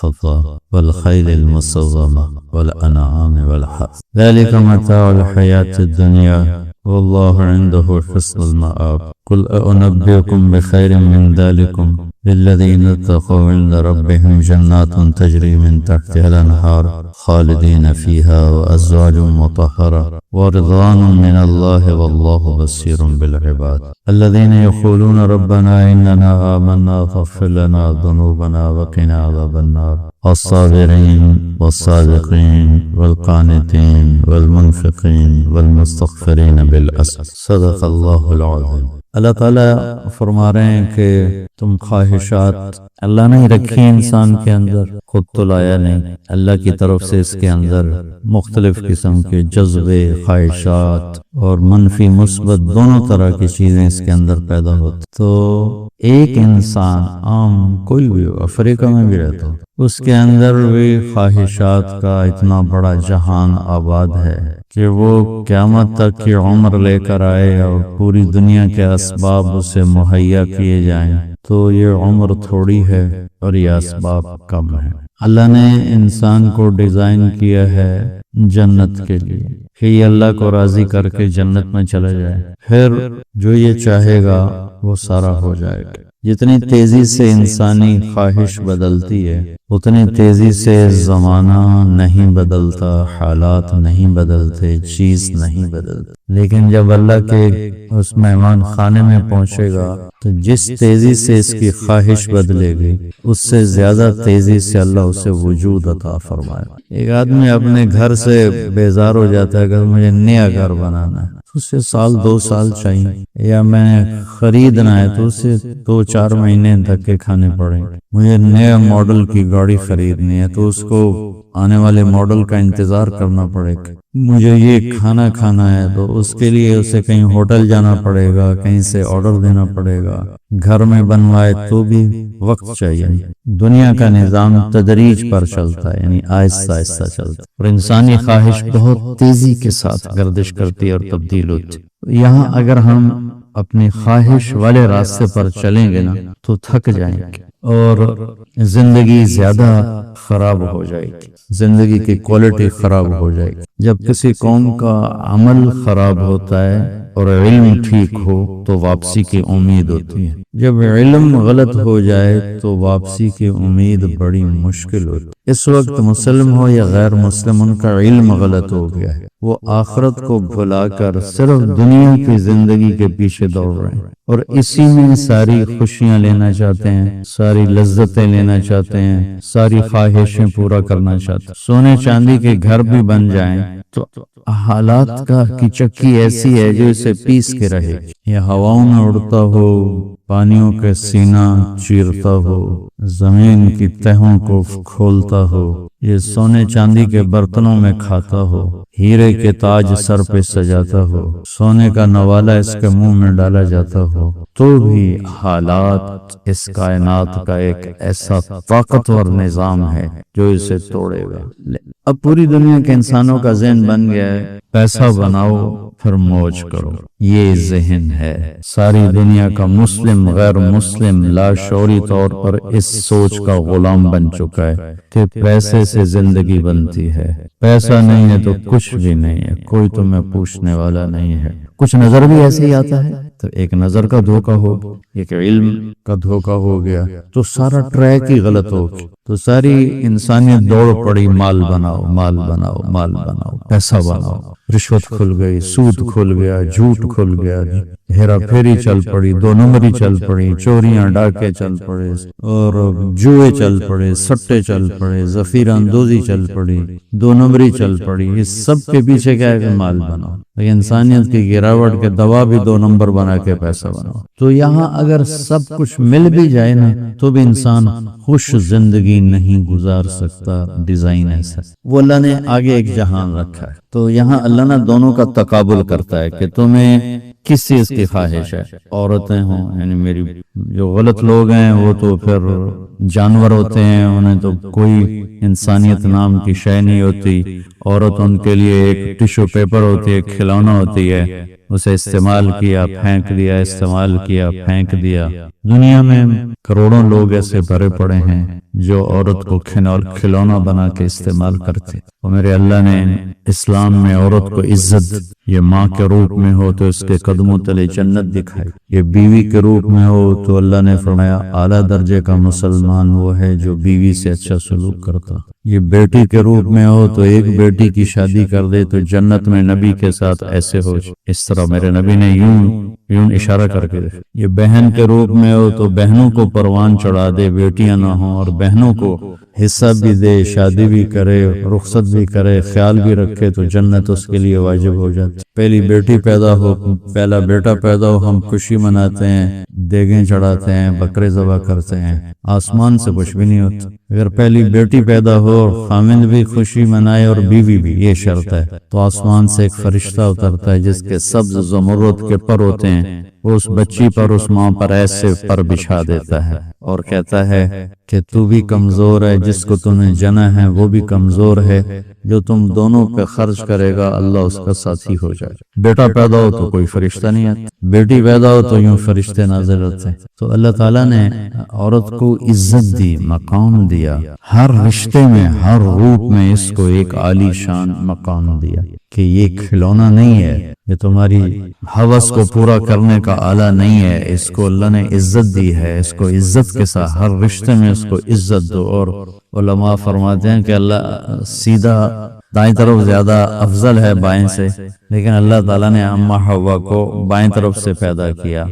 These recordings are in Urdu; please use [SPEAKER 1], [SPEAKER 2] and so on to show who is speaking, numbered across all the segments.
[SPEAKER 1] والفضة والخيل المسومة والأنعام والحرث ذلك متاع الحياة الدنيا والله عنده حسن المآب قل أنبئكم بخير من ذلكم للذين اتقوا عند ربهم جنات تجري من تحتها الأنهار خالدين فيها وأزواج مطهرة ورضوان من الله والله بصير بالعباد الذين يقولون ربنا إننا آمنا فاغفر لنا ذنوبنا وقنا عذاب النار الصابرين والصادقين والقانتين والمنفقين والمستغفرين بالأسر صدق الله العظيم۔ اللہ تعالیٰ فرما رہے ہیں کہ تم خواہشات اللہ نے رکھی انسان کے اندر، خود تو لایا نہیں، اللہ کی طرف سے اس کے اندر مختلف قسم کے جذبے، خواہشات اور منفی مثبت دونوں طرح کی چیزیں اس کے اندر پیدا ہوتی۔ تو ایک انسان عام کوئی بھی ہو، افریقہ میں بھی رہتا ہو، اس کے اندر بھی خواہشات کا اتنا بڑا جہان آباد ہے کہ وہ قیامت تک کی عمر لے کر آئے اور پوری دنیا کے اسباب اسے مہیا کیے جائیں تو یہ عمر تھوڑی ہے اور یہ اسباب کم ہیں۔ اللہ نے انسان کو ڈیزائن کیا ہے جنت کے لیے کہ یہ اللہ کو راضی کر کے جنت میں چلا جائے، پھر جو یہ چاہے گا وہ سارا ہو جائے گا۔ جتنی تیزی سے انسانی خواہش بدلتی ہے اتنی تیزی سے زمانہ نہیں بدلتا، حالات نہیں بدلتے، چیز نہیں بدلتی۔ لیکن جب اللہ کے اس مہمان خانے میں پہنچے گا تو جس تیزی سے اس کی خواہش بدلے گی اس سے زیادہ تیزی سے اللہ اسے وجود عطا فرمائے۔ ایک آدمی اپنے گھر سے بیزار ہو جاتا ہے کہ مجھے نیا گھر بنانا ہے، اسے سال 2 سال چاہیے، یا میں خریدنا ہے تو اسے 2-4 مہینے دھکے کھانے پڑیں۔ مجھے نیا ماڈل کی گاڑی خریدنی ہے تو اس کو آنے والے ماڈل کا انتظار کرنا پڑے گا۔ مجھے یہ کھانا کھانا ہے تو اس کے لیے اسے کہیں ہوٹل جانا پڑے گا، کہیں سے آرڈر دینا پڑے گا، گھر میں بنوائے تو بھی وقت چاہیے۔ دنیا کا نظام تدریج پر چلتا ہے، یعنی آہستہ آہستہ چلتا ہے، اور انسانی خواہش بہت تیزی کے ساتھ گردش کرتی ہے اور تبدیل ہوتی ہے۔ یہاں اگر ہم اپنی خواہش والے راستے پر چلیں گے نا تو تھک جائیں گے اور زندگی زیادہ خراب ہو جائے گی، زندگی کی کوالٹی خراب ہو جائے گی۔ جب کسی قوم کا عمل خراب ہوتا ہے اور علم ٹھیک ہو تو واپسی کی امید ہوتی ہے، جب علم غلط ہو جائے تو واپسی کی امید بڑی مشکل ہوتی ہے۔ اس وقت مسلم ہو یا غیر مسلم، ان کا علم غلط ہو گیا ہے، وہ آخرت کو بھلا کر صرف دنیا کی زندگی کے پیچھے دوڑ رہے ہیں اور اسی میں ساری خوشیاں لینا چاہتے ہیں، ساری لذتیں لینا چاہتے ہیں، ساری خواہشیں پورا کرنا چاہتے ہیں۔ سونے چاندی کے گھر بھی بن جائیں تو حالات کی چکی ایسی ہے جو اسے پیس کے رہے، یہ ہواؤں میں اڑتا ہو، پانیوں کے سینہ چیرتا ہو، زمین کی تہوں کو کھولتا ہو، یہ سونے چاندی کے برتنوں میں کھاتا ہو، ہیرے کے تاج سر پہ سجاتا ہو، سونے کا نوالا اس کے منہ میں ڈالا جاتا ہو، تو بھی حالات اس کائنات کا ایک ایسا طاقتور نظام ہے جو اسے توڑے گا۔ اب پوری دنیا کے انسانوں کا ذہن بن گیا ہے پیسہ بناؤ پھر موج کرو، یہ ذہن ہے ساری دنیا کا۔ مسلم غیر مسلم لاشعوری طور پر اس سوچ کا غلام بن چکا ہے کہ پیسے سے زندگی بنتی ہے، پیسہ نہیں ہے تو کچھ بھی نہیں ہے، کوئی تمہیں پوچھنے والا نہیں ہے۔ کچھ نظر بھی ایسے ہی آتا ہے تو ایک نظر کا دھوکہ ہو، ایک علم کا دھوکہ ہو گیا تو سارا ٹریک ہی غلط ہو گیا، تو ساری انسانیت دوڑ پڑی مال بناؤ، مال بناؤ، مال بناؤ، پیسہ بناؤ، رشوت کھل گئی، سود کھل گیا، جھوٹ کھل گیا، ہیرا پھیری چل پڑی، 2 نمبری چل پڑی، چوریاں ڈاکے چل پڑے اور جوئے چل پڑے، سٹے چل پڑے، ذخیرہ اندوزی چل پڑی، 2 نمبری چل پڑی۔ اس سب کے پیچھے کیا ہے کہ مال بناؤ، لیکن انسانیت کی گراوٹ کے دوا بھی 2 نمبر بنا کے پیسہ بناؤ۔ تو یہاں اگر سب کچھ مل بھی جائے نا تو بھی انسان خوش زندگی نہیں گزار سکتا، ڈیزائن ایسا وہ اللہ نے آگے ایک جہان رکھا ہے۔ تو یہاں اللہ نے دونوں کا تقابل کرتا ہے کہ تمہیں کس چیز کی خواہش ہے، عورتیں ہوں، یعنی میری جو غلط لوگ ہیں وہ تو پھر جانور ہوتے ہیں، انہیں تو کوئی انسانیت نام کی شے نہیں ہوتی، عورت ان کے لیے ایک ٹشو پیپر ہوتی ہے، کھلونا ہوتی ہے، اسے استعمال کیا پھینک دیا، استعمال کیا پھینک دیا۔ دنیا میں کروڑوں لوگ ایسے بھرے پڑے ہیں جو عورت کو کھلونا بنا کے استعمال کرتے، اور میرے اللہ نے اسلام میں عورت کو عزت، یہ ماں کے روپ میں ہو تو اس کے قدموں تلے جنت دکھائی، یہ بیوی کے روپ میں ہو تو اللہ نے فرمایا اعلیٰ درجے کا مسلمان وہ ہے جو بیوی سے اچھا سلوک کرتا، یہ بیٹی کے روپ میں ہو تو ایک بیٹی کی شادی کر دے تو جنت میں نبی کے ساتھ ایسے ہو، اس طرح میرے نبی نے یوں اشارہ کر کے دیکھا۔ یہ بہن کے روپ میں ہو تو بہنوں کو پروان چڑھا دے، بیٹیاں نہ ہوں، اور بہنوں کو حصہ بھی دے، شادی بھی کرے، رخصت بھی کرے، خیال بھی رکھے تو جنت اس کے لیے واجب ہو جاتی۔ پہلی بیٹی پیدا ہو، پہلا بیٹا پیدا ہو، ہم خوشی مناتے ہیں، دیگیں چڑھاتے ہیں، بکرے ذبح کرتے ہیں، آسمان سے کچھ بھی نہیں ہوتا۔ اگر پہلی بیٹی پیدا ہو اور خامند بھی خوشی منائے اور بیوی بھی، یہ شرط ہے، تو آسمان سے ایک فرشتہ اترتا ہے جس کے سبز زمرد کے پر ہوتے ہیں، وہ اس بچی پر، اس ماں پر ایسے پر بچھا دیتا ہے اور کہتا ہے کہ تو بھی کمزور ہے، جس کو تم نے جنا ہے وہ بھی کمزور ہے، جو تم دونوں پہ خرچ کرے گا اللہ اس کا ساتھی ہو جائے گا۔ بیٹا پیدا ہو تو کوئی فرشتہ نہیں آتا، بیٹی پیدا ہو تو یوں فرشتے نازل ہوتے ہیں۔ تو اللہ تعالیٰ نے عورت کو عزت دی، مقام دیا، ہر رشتے میں، ہر روپ میں اس کو ایک عالی شان مقام دیا کہ یہ کھلونا نہیں ہے، یہ تمہاری ہوس کو پورا کرنے کا آلہ نہیں ہے، اس کو اللہ نے عزت دی ہے، اس کو عزت کے ساتھ ہر رشتے میں اس کو عزت دو۔ اور علماء فرماتے ہیں کہ اللہ سیدھا دائیں طرف زیادہ افضل ہے بائیں سے، لیکن اللہ تعالیٰ نے اماں حوا کو بائیں طرف سے پیدا کیا،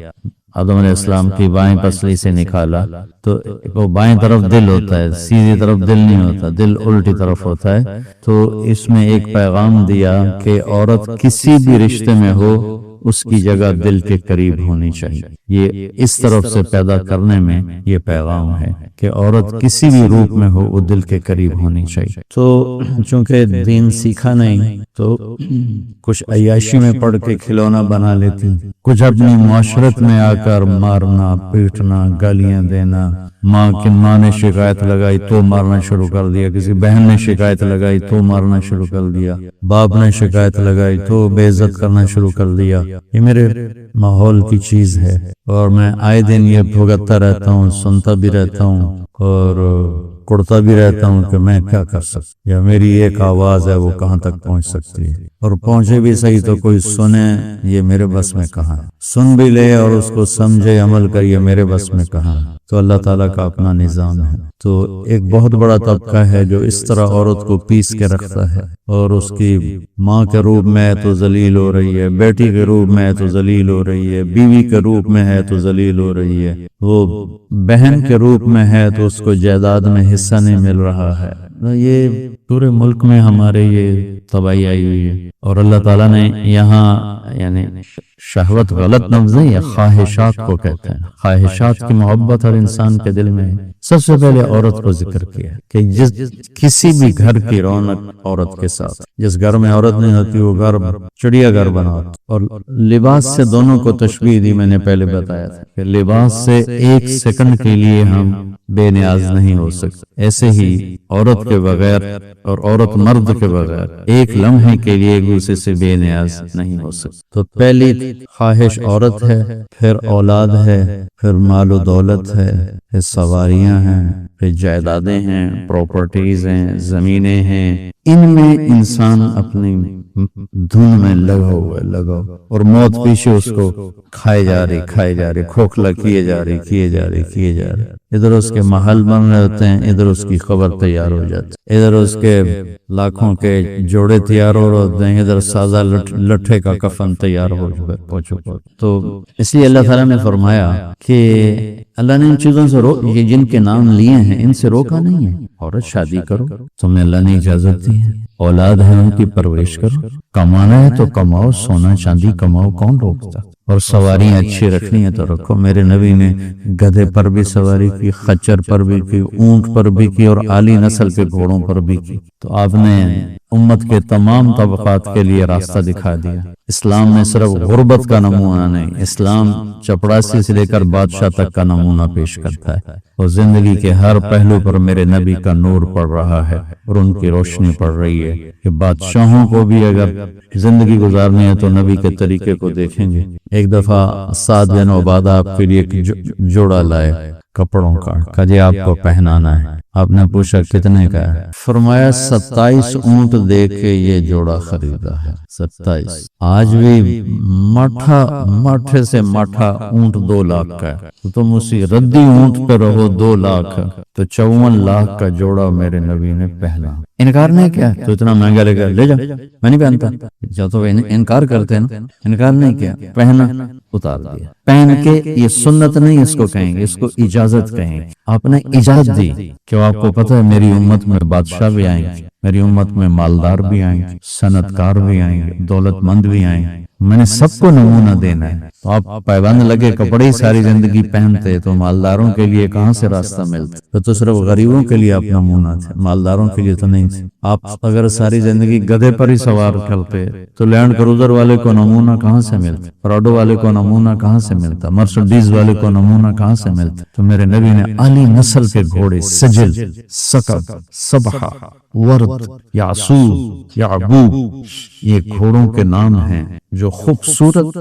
[SPEAKER 1] آدم علیہ السلام کی بائیں پسلی سے نکالا، تو وہ بائیں طرف دل ہوتا ہے، سیدھی طرف دل نہیں ہوتا، دل الٹی طرف ہوتا ہے۔ تو اس میں ایک پیغام دیا کہ عورت کسی بھی رشتے میں ہو اس کی جگہ دل کے قریب ہونی چاہیے، یہ اس طرف سے پیدا کرنے میں یہ پیغام ہے کہ عورت کسی بھی روپ میں ہو وہ دل کے قریب ہونی چاہیے۔ تو چونکہ دین سیکھا نہیں تو کچھ عیاشی میں پڑھ کے کھلونا بنا لیتی، کچھ اپنی معاشرت میں آ کر مارنا، پیٹنا، گالیاں دینا، ماں نے شکایت لگائی تو مارنا شروع کر دیا، کسی بہن نے شکایت لگائی تو مارنا شروع کر دیا، باپ نے شکایت لگائی تو بے عزت کرنا شروع کر دیا۔ یہ میرے ماحول کی چیز ہے اور میں آئے دن یہ بھگتتا رہتا ہوں، سنتا بھی رہتا ہوں اور کڑتا بھی رہتا ہوں کہ میں کیا کر سکتا، یا میری ایک آواز ہے وہ کہاں تک پہنچ سکتی ہے، اور پہنچے بھی صحیح تو کوئی سنے، یہ میرے بس میں کہاں ہے، سن بھی لے اور اس کو سمجھے عمل کر، یہ میرے بس میں کہاں ہے۔ تو اللہ تعالیٰ کا اپنا نظام ہے۔ تو ایک بہت بڑا طبقہ ہے جو اس طرح عورت کو پیس کے رکھتا ہے اور اس کی ماں کے روپ میں ہے تو ذلیل ہو رہی ہے، بیٹی کے روپ میں ہے تو ذلیل ہو رہی ہے، بیوی کے روپ میں ہے تو ذلیل ہو رہی ہے، وہ بہن کے روپ میں ہے تو اس کو جائیداد میں حصہ نہیں مل رہا ہے۔ یہ پورے ملک میں ہمارے یہ تباہی آئی ہوئی ہے، اور اللہ تعالیٰ نے یہاں یعنی شہوت غلط لفظ ہے، یا خواہشات کو کہتے ہیں، خواہشات کی محبت ہر انسان کے دل میں ہے۔ سب سے پہلے عورت کو ذکر کیا کہ کسی بھی گھر کی رونق عورت کے ساتھ، جس گھر میں عورت نہیں ہوتی وہ گھر چڑیا گھر بنا ہوتا، اور لباس سے دونوں کو تشبیہ دی، میں نے پہلے بتایا تھا کہ لباس سے ایک سیکنڈ کے لیے ہم بے نیاز نہیں ہو سکتے، ایسے ہی عورت کے بغیر اور عورت مرد کے بغیر ایک لمحے کے لیے ایک دوسرے سے بے نیاز نہیں ہو سکتے۔ تو پہلی خواہش عورت ہے، پھر اولاد ہے، پھر مال و دولت ہے، پھر سواریاں ہیں، پھر جائیدادیں ہیں، پراپرٹیز ہیں، زمینیں ہیں، ان میں انسان اپنی دھن میں لگا ہوا ہے، اور موت پیچھے اس کو کھائے جا رہی، کھوکھلا کیے جا رہے، ادھر اس کے محل بن رہے ہوتے ہیں، ادھر اس کی خبر تیار ہو جاتی، ادھر اس کے لاکھوں کے جوڑے تیار ہو رہے ہوتے ہیں، ادھر سازہ لٹھے کا کفن تیار ہو چکا۔ تو اس لیے اللہ تعالیٰ نے فرمایا کہ اللہ نے ان چیزوں سے یہ جن کے نام لیے ہیں ان سے روکا نہیں ہے۔ عورت شادی کرو، تمہیں اللہ نے اجازت دی ہے، اولاد ہے ان کی پرورش کرو، کمانا ہے تو کماؤ، سونا چاندی کماؤ، کون روکتا؟ اور سواریاں اچھی رکھنی ہے تو رکھو۔ میرے نبی نے گدھے پر بھی سواری کی، خچر پر بھی کی، اونٹ پر بھی کی، اور اعلی نسل کے گھوڑوں پر بھی کی۔ تو آپ نے امت کے تمام طبقات کے لیے راستہ دکھا دیا۔ اسلام میں صرف غربت کا نمونہ نہیں، اسلام چپڑاسی سے لے کر بادشاہ تک کا نمونہ پیش کرتا ہے، اور زندگی کے ہر پہلو پر میرے نبی کا نور پڑ رہا ہے اور ان کی روشنی پڑ رہی ہے کہ بادشاہوں کو بھی اگر زندگی گزارنی ہے تو نبی کے طریقے کو دیکھیں گے۔ ایک دفعہ سعد بن عبادہ آپ کے لیے ایک جوڑا لائے کپڑوں کا، کہا جی آپ کو پہنانا ہے۔ آپ نے پوچھا کتنے کا ہے؟ فرمایا 27 اونٹ دے کے یہ جوڑا خریدا ہے۔ 27۔ آج بھی ماٹھے سے ماٹھا اونٹ 2 لاکھ کا ہے، تو تم اسی ردی اونٹ پہ رہو 2 لاکھ، تو 54 لاکھ کا جوڑا میرے نبی نے پہنا۔ انکار نہیں کیا تو اتنا مہنگا لے گا، لے جا، میں نہیں پہنتا۔ جب تو انکار کرتے ہیں نا، انکار نہیں کیا، پہنا، اتار دیا۔ پہن کے یہ سنت نہیں اس کو کہیں گے، اس کو اجازت کہیں گے۔ آپ نے اجازت دی کہ آپ کو پتہ ہے میری امت میں بادشاہ بھی آئیں گے، میری امت میں مالدار بھی آئیں گے، صنعتکار بھی آئیں گے، دولت مند بھی آئیں گے، میں نے سب کو نمونہ دینا ہے۔ تو آپ پائبند لگے کپڑے ہی ساری زندگی پہنتے تو مالداروں کے لیے کہاں سے راستہ ملتا؟ تو صرف غریبوں کے لیے آپ نمونہ تھے، مالداروں کے لیے تو نہیں تھے۔ آپ اگر ساری زندگی گدھے پر ہی سوار کرتے تو لینڈ کروزر والے کو نمونہ کہاں سے ملتا؟ پراڈو والے کو نمونہ کہاں سے ملتا؟ مرسڈیز والے کو نمونہ کہاں سے ملتا؟ تو میرے نبی نے اعلی نسل کے گھوڑے سجل، سکب، سبحہ، ورد، یعصوب، یعبوب، یہ گھوڑوں کے نام ہیں جو خوبصورت۔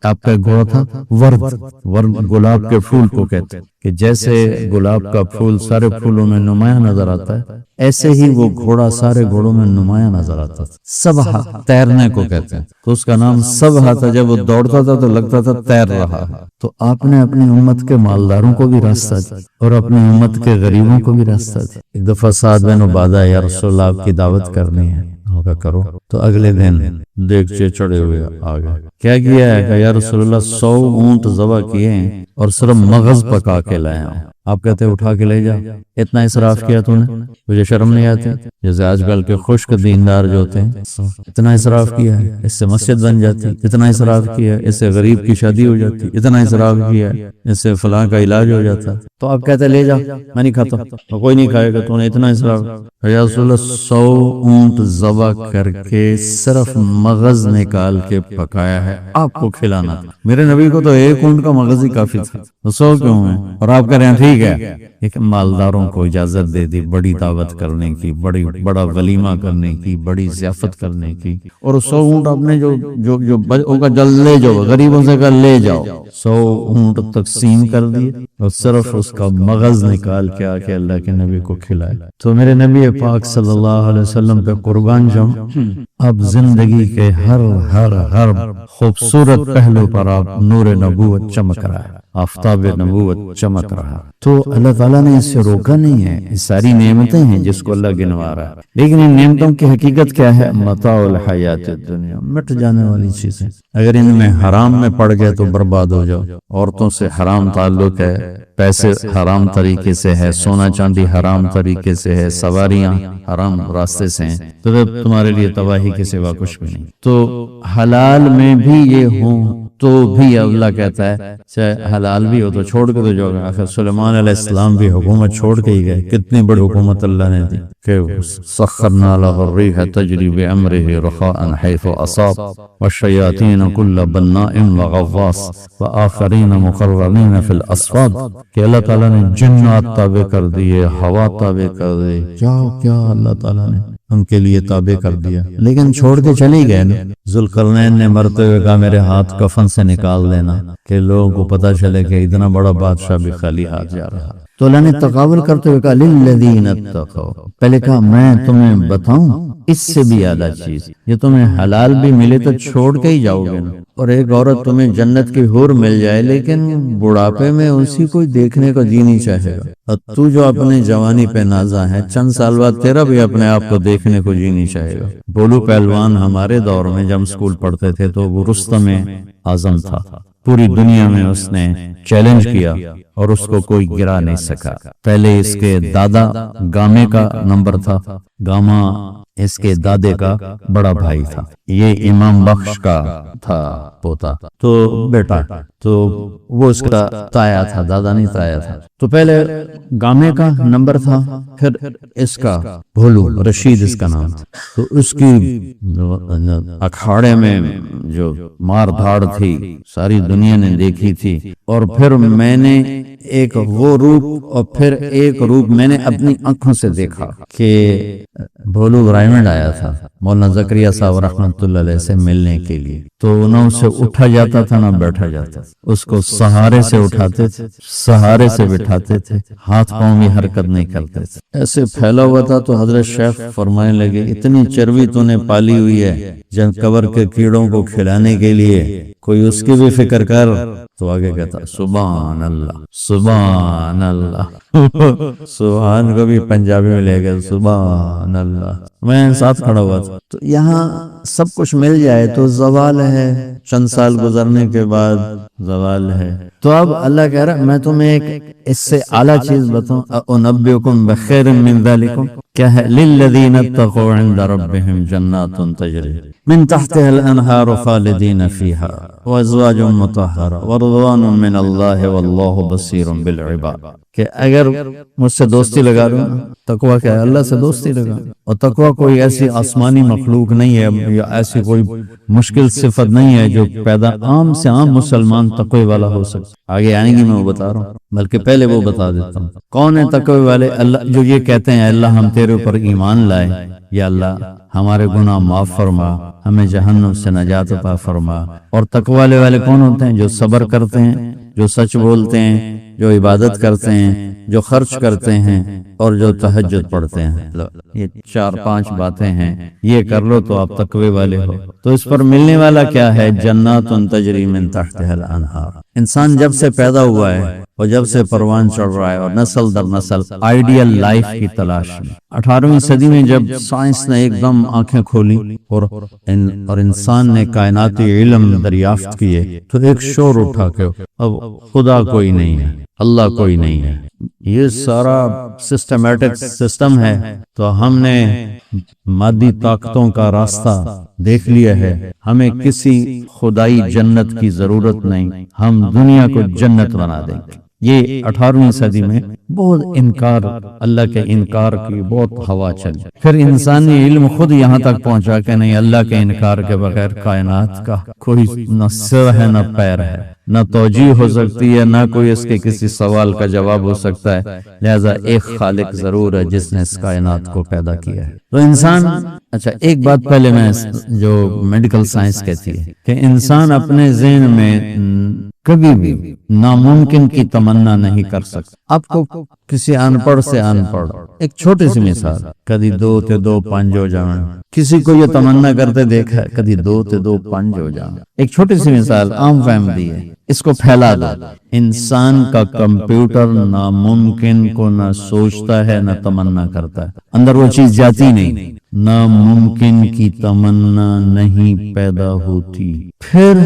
[SPEAKER 1] آپ کا گھوڑا تھا ورد گلاب کے پھول کو کہتے ہیں کہ جیسے گلاب کا پھول سارے پھولوں میں نمایاں نظر آتا ہے، ایسے ہی وہ گھوڑا سارے گھوڑوں میں نمایاں نظر آتا تھا۔ سبحہ تیرنے کو کہتے ہیں، تو اس کا نام سبحہ تھا۔ جب وہ دوڑتا تھا تو لگتا تھا تیر رہا ہے۔ تو آپ نے اپنی امت کے مالداروں کو بھی راستہ دیا اور اپنی امت کے غریبوں کو بھی راستہ دیا۔ ایک دفعہ سعد بن عبادہ، یا رسول اللہ آپ کی دعوت کرنی ہے، ہوگا کرو۔ تو اگلے دن دیگچے چڑھے ہوئے آ گئے۔ کیا کیا ہے کہ یا رسول اللہ 100 اونٹ ذبح کیے ہیں اور صرف مغز پکا کے لائے ہوں۔ آپ کہتے اٹھا کے لے جا، اتنا اسراف کیا تو نے، تجھے شرم نہیں آتی؟ جیسے آج کل کے خشک دیندار جو ہوتے ہیں، اتنا اسراف کیا ہے، اس سے مسجد بن جاتی، اتنا اسراف کیا ہے، اس سے غریب کی شادی ہو جاتی، اتنا اسراف کیا ہے، اس سے فلاں کا علاج ہو جاتا۔ تو آپ کہتے لے جا، میں نہیں کھاتا، کوئی نہیں کھائے گا، تو نے اتنا اسراف۔ یا رسول اللہ 100 اونٹ ذبح کر کے صرف مغز نکال کے پکایا ہے، آپ کو کھلانا تھا۔ میرے نبی کو تو 1 اونٹ کا مغز ہی کافی تھا، 100 کیوں ہیں؟ اور آپ کہہ رہے ہیں ٹھیک ہے۔ ایک مالداروں کو اجازت دے دی بڑی دعوت کرنے کی، بڑا ولیمہ کرنے کی، بڑی ضیافت کرنے کی، اور 100 اونٹ آپ نے جو ہوگا جلد لے جاؤ، غریبوں سے کہا لے جاؤ۔ 100 اونٹ تقسیم کر دیے اور صرف اس کا مغز نکال کے آ کے اللہ کے نبی کو کھلائے۔ تو میرے نبی پاک صلی اللہ علیہ وسلم پہ قربان جاؤں، اب زندگی کے ہر خوبصورت پہلو پر آپ نور نبوت چمک رہا ہے، آفتاب نبوت چمک رہا۔ تو اللہ تعالیٰ نے اس سے روکا نہیں ہے، یہ ساری نعمتیں ہیں جس کو اللہ گنوا رہا ہے، لیکن ان نعمتوں کی حقیقت کیا ہے؟ متاع الحیات الدنیا، مٹ جانے والی چیزیں۔ اگر ان میں حرام میں پڑ گئے تو برباد ہو جاؤ۔ عورتوں سے حرام تعلق ہے، پیسے حرام طریقے سے ہے، سونا چاندی حرام طریقے سے ہے، سواریاں حرام راستے سے ہیں، تو پھر تمہارے لیے تباہی کے سوا کچھ بھی نہیں۔ تو حلال میں بھی یہ ہوں تو بھی اللہ کہتا ہے چاہے حلال بھی ہو تو چھوڑ کے تو جاؤ گے۔ آخر سلیمان علیہ السلام بھی حکومت چھوڑ کے ہی گئے، کتنی بڑی حکومت اللہ نے دی کہ سخرنا له الريح تجري بأمره رخاء حيث أصاب والشياطين كل بناء وغواص وآخرين مقرنين في الأصفاد، کہ اللہ تعالیٰ نے جنات تابع کر دیے، ہوا تابع کر دی، کیا اللہ تعالیٰ نے ان کے لیے تابع کر دیا، لیکن چھوڑ کے چلی گئے نا۔ ذوالقرنین نے مرتے ہوئے کہا میرے ہاتھ کفن سے نکال دینا کہ لوگوں کو پتہ چلے کہ اتنا بڑا بادشاہ بھی خالی ہاتھ جا رہا۔ تو اللہ نے تقابل کرتے ہوئے کہا للذین اتقوا، پہلے کہا میں تمہیں بتاؤں اس سے بھی اعلیٰ چیز، یہ تمہیں حلال بھی ملے تو چھوڑ کے ہی جاؤ گے نا۔ اور ایک عورت تمہیں جنت کی حور مل جائے لیکن بڑھاپے میں اسی کو دیکھنے کو جی نہیں چاہے گا، اور تو جو اپنے جوانی پہ نازا ہے چند سال بعد تیرا بھی اپنے آپ کو دیکھنے کو جی نہیں چاہے گا۔ بولو پہلوان ہمارے دور میں جب اسکول پڑھتے تھے تو وہ رستم اعظم تھا، پوری دنیا میں اس نے چیلنج کیا اور اس کو کوئی گرا نہیں سکا۔ پہلے اس کے دادا گامے کا نمبر تھا، گاما اس کے دادے کا بڑا بھائی تھا، یہ امام بخش کا تھا پوتا، تو بیٹا، تو وہ اس کا تایا تھا، دادا نہیں تایا تھا۔ تو پہلے گامے کا نمبر تھا، پھر اس کا بھولو، رشید اس کا نام تھا۔ تو اس کی اکھاڑے میں جو مار دھاڑ تھی ساری دنیا نے دیکھی تھی، اور پھر میں نے ایک وہ روپ اور پھر ایک روپ میں نے اپنی آنکھوں سے دیکھا کہ بھولو برائمنڈ آیا تھا مولانا زکریا صاحب رحمۃ اللہ علیہ سے ملنے کے لیے، تو نہ اسے اٹھا جاتا تھا نہ بیٹھا جاتا تھا، اس کو سہارے سے اٹھاتے تھے، سہارے سے بٹھاتے تھے، ہاتھ پاؤں بھی حرکت نہیں کرتے تھے، ایسے پھیلا ہوا تھا۔ تو حضرت شیخ فرمانے لگے اتنی چربی تو نے پالی ہوئی ہے جن قبر کے کیڑوں کو کھلانے کے لیے، کوئی اس کی بھی فکر کر۔ تو آگے کہتا سبحان اللہ سبحان اللہ سبحان کو بھی پنجابی میں لے گئے، سبحان اللہ۔ میں ساتھ کھڑا ہوا تھا۔ تو یہاں سب کچھ مل جائے تو زوال ہے، چند سال گزرنے کے بعد زوال ہے۔ تو اب اللہ کہہ رہا میں تمہیں ایک اس سے اعلیٰ چیز بتاؤں، اُنبئکم بخیر من ذالکم، کیا ہے؟ للذین اتقوا عند ربہم جنات تجری من تحتها الانہار خالدین فیہا وازواج مطہرہ ورضوان من اللہ واللہ بصیر بالعباد، کہ اگر مجھ سے دوستی لگا لو، تقویٰ کیا ہے؟ اللہ سے دوستی لگا، اور تقویٰ کوئی ایسی آسمانی مخلوق نہیں ہے یا ایسی کوئی مشکل صفت نہیں ہے جو پیدا عام سے عام مسلمان تقوی والا ہو سکتا۔ آگے آئیں گی، میں وہ بتا رہا ہوں، بلکہ پہلے وہ بتا دیتا ہوں کون ہے تقوی والے۔ اللہ جو یہ کہتے ہیں اللہ ہم تیرے اوپر ایمان لائے، یا اللہ ہمارے گناہ معاف فرما، ہمیں جہنم سے نجات عطا فرما۔ اور تقوی والے کون ہوتے ہیں؟ جو صبر کرتے ہیں، جو سچ بولتے ہیں، جو عبادت کرتے ہیں، جو خرچ کرتے ہیں، اور جو تہجد پڑھتے ہیں۔ یہ 4-5 باتیں ہیں، یہ کر لو تو آپ تقوی والے ہو۔ تو اس پر ملنے والا کیا ہے؟ جنات تجری من تحتها الانہار۔ انسان جب سے پیدا ہوا ہے اور جب سے پروان چڑھ رہا ہے اور نسل در نسل آئیڈیل لائف کی تلاش میں، 18ویں صدی میں جب سائنس نے ایک دم آنکھیں کھولی اور انسان نے کائناتی علم دریافت کیے، تو ایک شور اٹھا کہ اب خدا کوئی نہیں ہے، اللہ کوئی نہیں ہے، یہ سارا سسٹمیٹک سسٹم ہے۔ تو ہم نے مادی طاقتوں کا راستہ دیکھ لیا ہے، ہمیں کسی خدائی جنت کی ضرورت نہیں، ہم دنیا کو جنت بنا دیں گے۔ یہ 18ویں صدی میں بہت انکار، اللہ کے انکار کی بہت ہوا چلی۔ پھر انسانی علم خود یہاں تک پہنچا کہ نہیں، اللہ کے انکار کے بغیر کائنات کا کوئی نہ سر ہے نہ پیر ہے، نہ توجیہ ہو سکتی ہے، نہ کوئی اس کے کسی سوال کا جواب ہو سکتا ہے، لہذا ایک خالق ضرور ہے جس نے اس کائنات کو پیدا کیا ہے۔ تو انسان، اچھا ایک بات پہلے میں جو میڈیکل سائنس کہتی ہے کہ انسان اپنے ذہن میں کبھی بھی ناممکن کی تمنا نہیں کر سکتا۔ آپ کو کسی ان پڑھ سے ان پڑھ، ایک چھوٹی سی مثال، کدی 2 تے 2 5 ہو جائیں، کسی کو یہ تمنا کرتے دیکھا ہے کدی 2 تے 2 5 ہو جائیں، ایک چھوٹی سی مثال عام فہمدی ہے، اس کو پھیلا دو۔ انسان کا کمپیوٹر ناممکن کو نہ سوچتا ہے نہ تمنا کرتا ہے، اندر وہ چیز جاتی نہیں، ناممکن کی تمنا نہیں پیدا ہوتی۔ پھر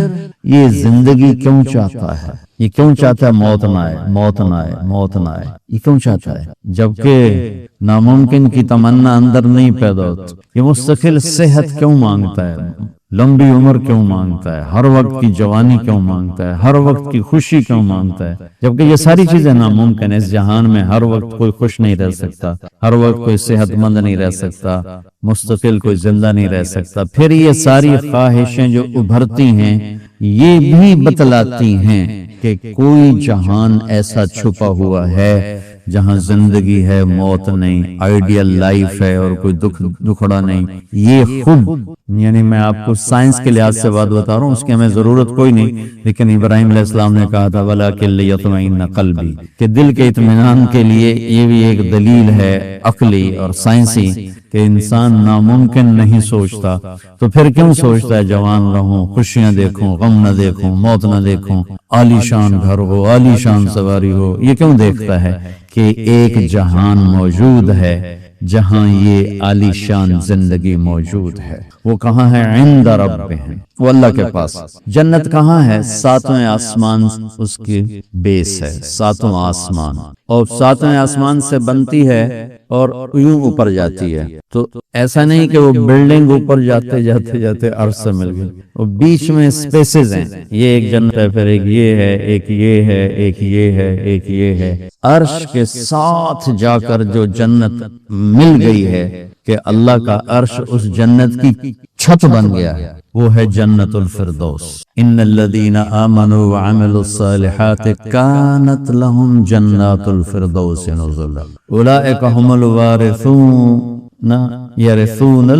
[SPEAKER 1] یہ زندگی کیوں چاہتا ہے؟ یہ کیوں چاہتا ہے موت نہ آئے، موت نہ آئے، موت نہ آئے؟ یہ کیوں چاہتا ہے جبکہ ناممکن کی تمنا اندر نہیں پیدا ہوتی؟ یہ مستقل صحت کیوں مانگتا ہے، لمبی عمر کیوں مانگتا ہے، ہر وقت کی جوانی کیوں مانگتا ہے، ہر وقت کی خوشی کیوں مانگتا ہے، جبکہ یہ ساری چیزیں ناممکن ہے۔ اس جہان میں ہر وقت کوئی خوش نہیں رہ سکتا، ہر وقت کوئی صحت مند نہیں رہ سکتا، مستقل کوئی زندہ نہیں رہ سکتا۔ پھر یہ ساری خواہشیں جو ابھرتی ہیں یہ بھی بتلاتی ہیں کہ کوئی جہان ایسا چھپا ہوا ہے جہاں زندگی ہے، موت نہیں، آئیڈیل لائف ہے اور کوئی دکھڑا نہیں۔ یہ خود، یعنی میں آپ کو سائنس کے لحاظ سے بات بتا رہا ہوں، اس کی ہمیں ضرورت کوئی نہیں، لیکن ابراہیم علیہ السلام نے کہا تھا وَلَٰكِن لِيَطْمَئِنَّ قَلْبِي، کہ دل کے اطمینان کے لیے یہ بھی ایک دلیل ہے عقلی اور سائنسی کہ انسان ناممکن نہیں سوچتا، تو پھر کیوں سوچتا ہے جوان رہوں، خوشیاں دیکھوں، غم نہ دیکھوں، موت نہ دیکھوں، عالی شان گھر ہو، عالی شان سواری ہو؟ یہ کیوں دیکھتا ہے کہ ایک جہان موجود ہے جہاں یہ عالی شان زندگی موجود ہے۔ وہ کہاں ہے؟ عند ربہم، وہ اللہ کے پاس۔ جنت کہاں ہے؟ ساتویں آسمان اس کی بیس ہے، ساتواں آسمان، اور ساتویں آسمان سے بنتی ہے اور یوں اوپر جاتی ہے۔ تو ایسا نہیں کہ وہ بلڈنگ اوپر جاتے جاتے جاتے عرش سے مل گئی، وہ بیچ میں سپیسز ہیں، یہ ایک جنت ہے، پھر ایک یہ ہے، ایک یہ ہے، ایک یہ ہے، ایک یہ ہے۔ عرش کے ساتھ جا کر جو جنت مل گئی ہے کہ اللہ کا عرش اس جنت کی چھت بن گیا ہے، وہ ہے جنت الفردوس۔ ان الذین آمنوا وعملوا الصالحات کانت لهم جنات الفردوس نزلا اولئک هم الوارثون یرثون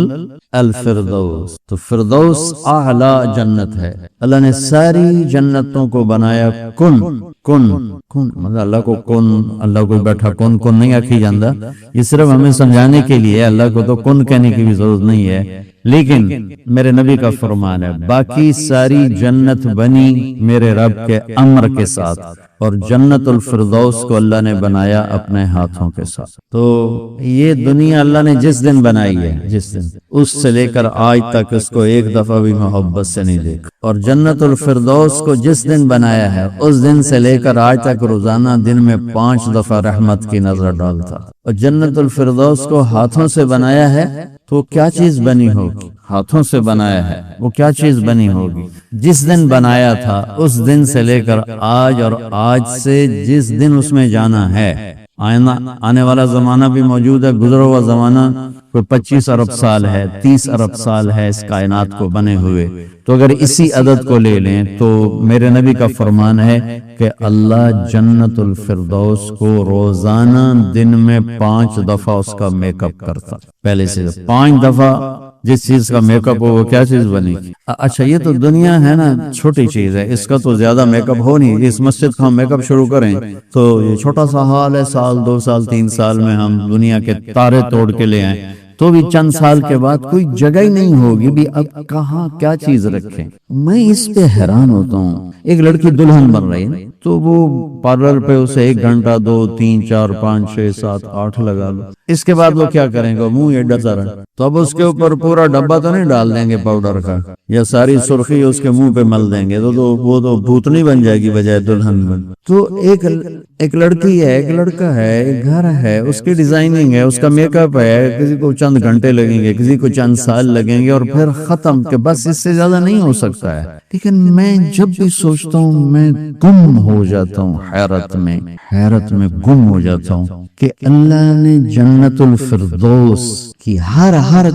[SPEAKER 1] الفردوس۔ تو فردوس اعلی جنت ہے۔ اللہ نے ساری جنتوں کو بنایا کن کن کن، مطلب اللہ کو کن، اللہ کو بیٹھا کن کن نہیں آکھی جاندہ، یہ صرف ہمیں سمجھانے کے لیے، اللہ کو تو کن کہنے کی بھی ضرورت نہیں ہے، لیکن میرے نبی کا فرمان ہے باقی ساری جنت بنی میرے رب کے امر کے ساتھ، اور جنت الفردوس کو اللہ نے بنایا اپنے ہاتھوں کے ساتھ۔ تو یہ دنیا اللہ نے جس دن بنائی ہے، جس دن، اس سے لے کر آج تک اس کو ایک دفعہ بھی محبت سے نہیں دیکھا، اور جنت الفردوس کو جس دن بنایا ہے اس دن سے لے کر آج تک روزانہ دن میں 5 دفعہ رحمت کی نظر ڈالتا۔ اور جنت الفردوس کو ہاتھوں سے بنایا ہے تو کیا چیز بنی ہوگی؟ ہاتھوں سے بنایا ہے، وہ کیا چیز بنی ہوگی؟ جس دن بنایا تھا اس دن سے لے کر آج، اور آج سے جس دن اس میں جانا ہے، آنے والا زمانہ بھی موجود ہے، گزرا ہوا زمانہ کوئی 25 ارب سال ہے، 30 ارب سال ہے اس کائنات کو بنے ہوئے۔ تو اگر اسی عدد کو لے لیں تو میرے نبی کا فرمان ہے کہ اللہ جنت الفردوس کو روزانہ دن میں 5 دفعہ اس کا میک اپ کرتا، پہلے سے 5 دفعہ جس چیز کا میک اپ ہو وہ کیا چیز بنی؟ اچھا یہ تو دنیا ہے نا، چھوٹی چیز ہے، اس کا تو زیادہ میک اپ ہو نہیں۔ اس مسجد کا ہم میک اپ شروع کریں تو یہ چھوٹا سا حال ہے، سال 2 سال 3 سال میں ہم دنیا کے تارے توڑ کے لے آئیں، تو بھی چند سال کے بعد کوئی جگہ ہی نہیں ہوگی بھی اب کہاں کیا چیز رکھیں۔ میں اس پہ حیران ہوتا ہوں، ایک لڑکی دلہن بن رہی ہے تو وہ پارلر پہ اسے 1 گھنٹہ 2 3 4 5 6 7 8 لگا لو، اس کے بعد وہ کیا کریں گے؟ منہ ایڈا سارا، تو اب اس کے اوپر پورا ڈبہ تو نہیں ڈال دیں گے پاؤڈر کا، یا ساری سرخی اس کے منہ پہ مل دیں گے، تو وہ تو بھوتنی بن جائے گی بجائے دلہن بن۔ تو ایک لڑکی ہے، ایک لڑکا ہے، ایک گھر ہے، اس کی ڈیزائننگ ہے، اس کا میک اپ ہے، کسی کو چند گھنٹے لگیں گے، کسی کو چند سال لگیں گے، اور پھر ختم، کہ بس اس سے زیادہ نہیں ہو سکتا ہے۔ لیکن میں جب بھی سوچتا ہوں میں گم ہو جاتا ہوں، حیرت میں گم ہو جاتا ہوں کہ اللہ نے جنت الفردوس کی ہر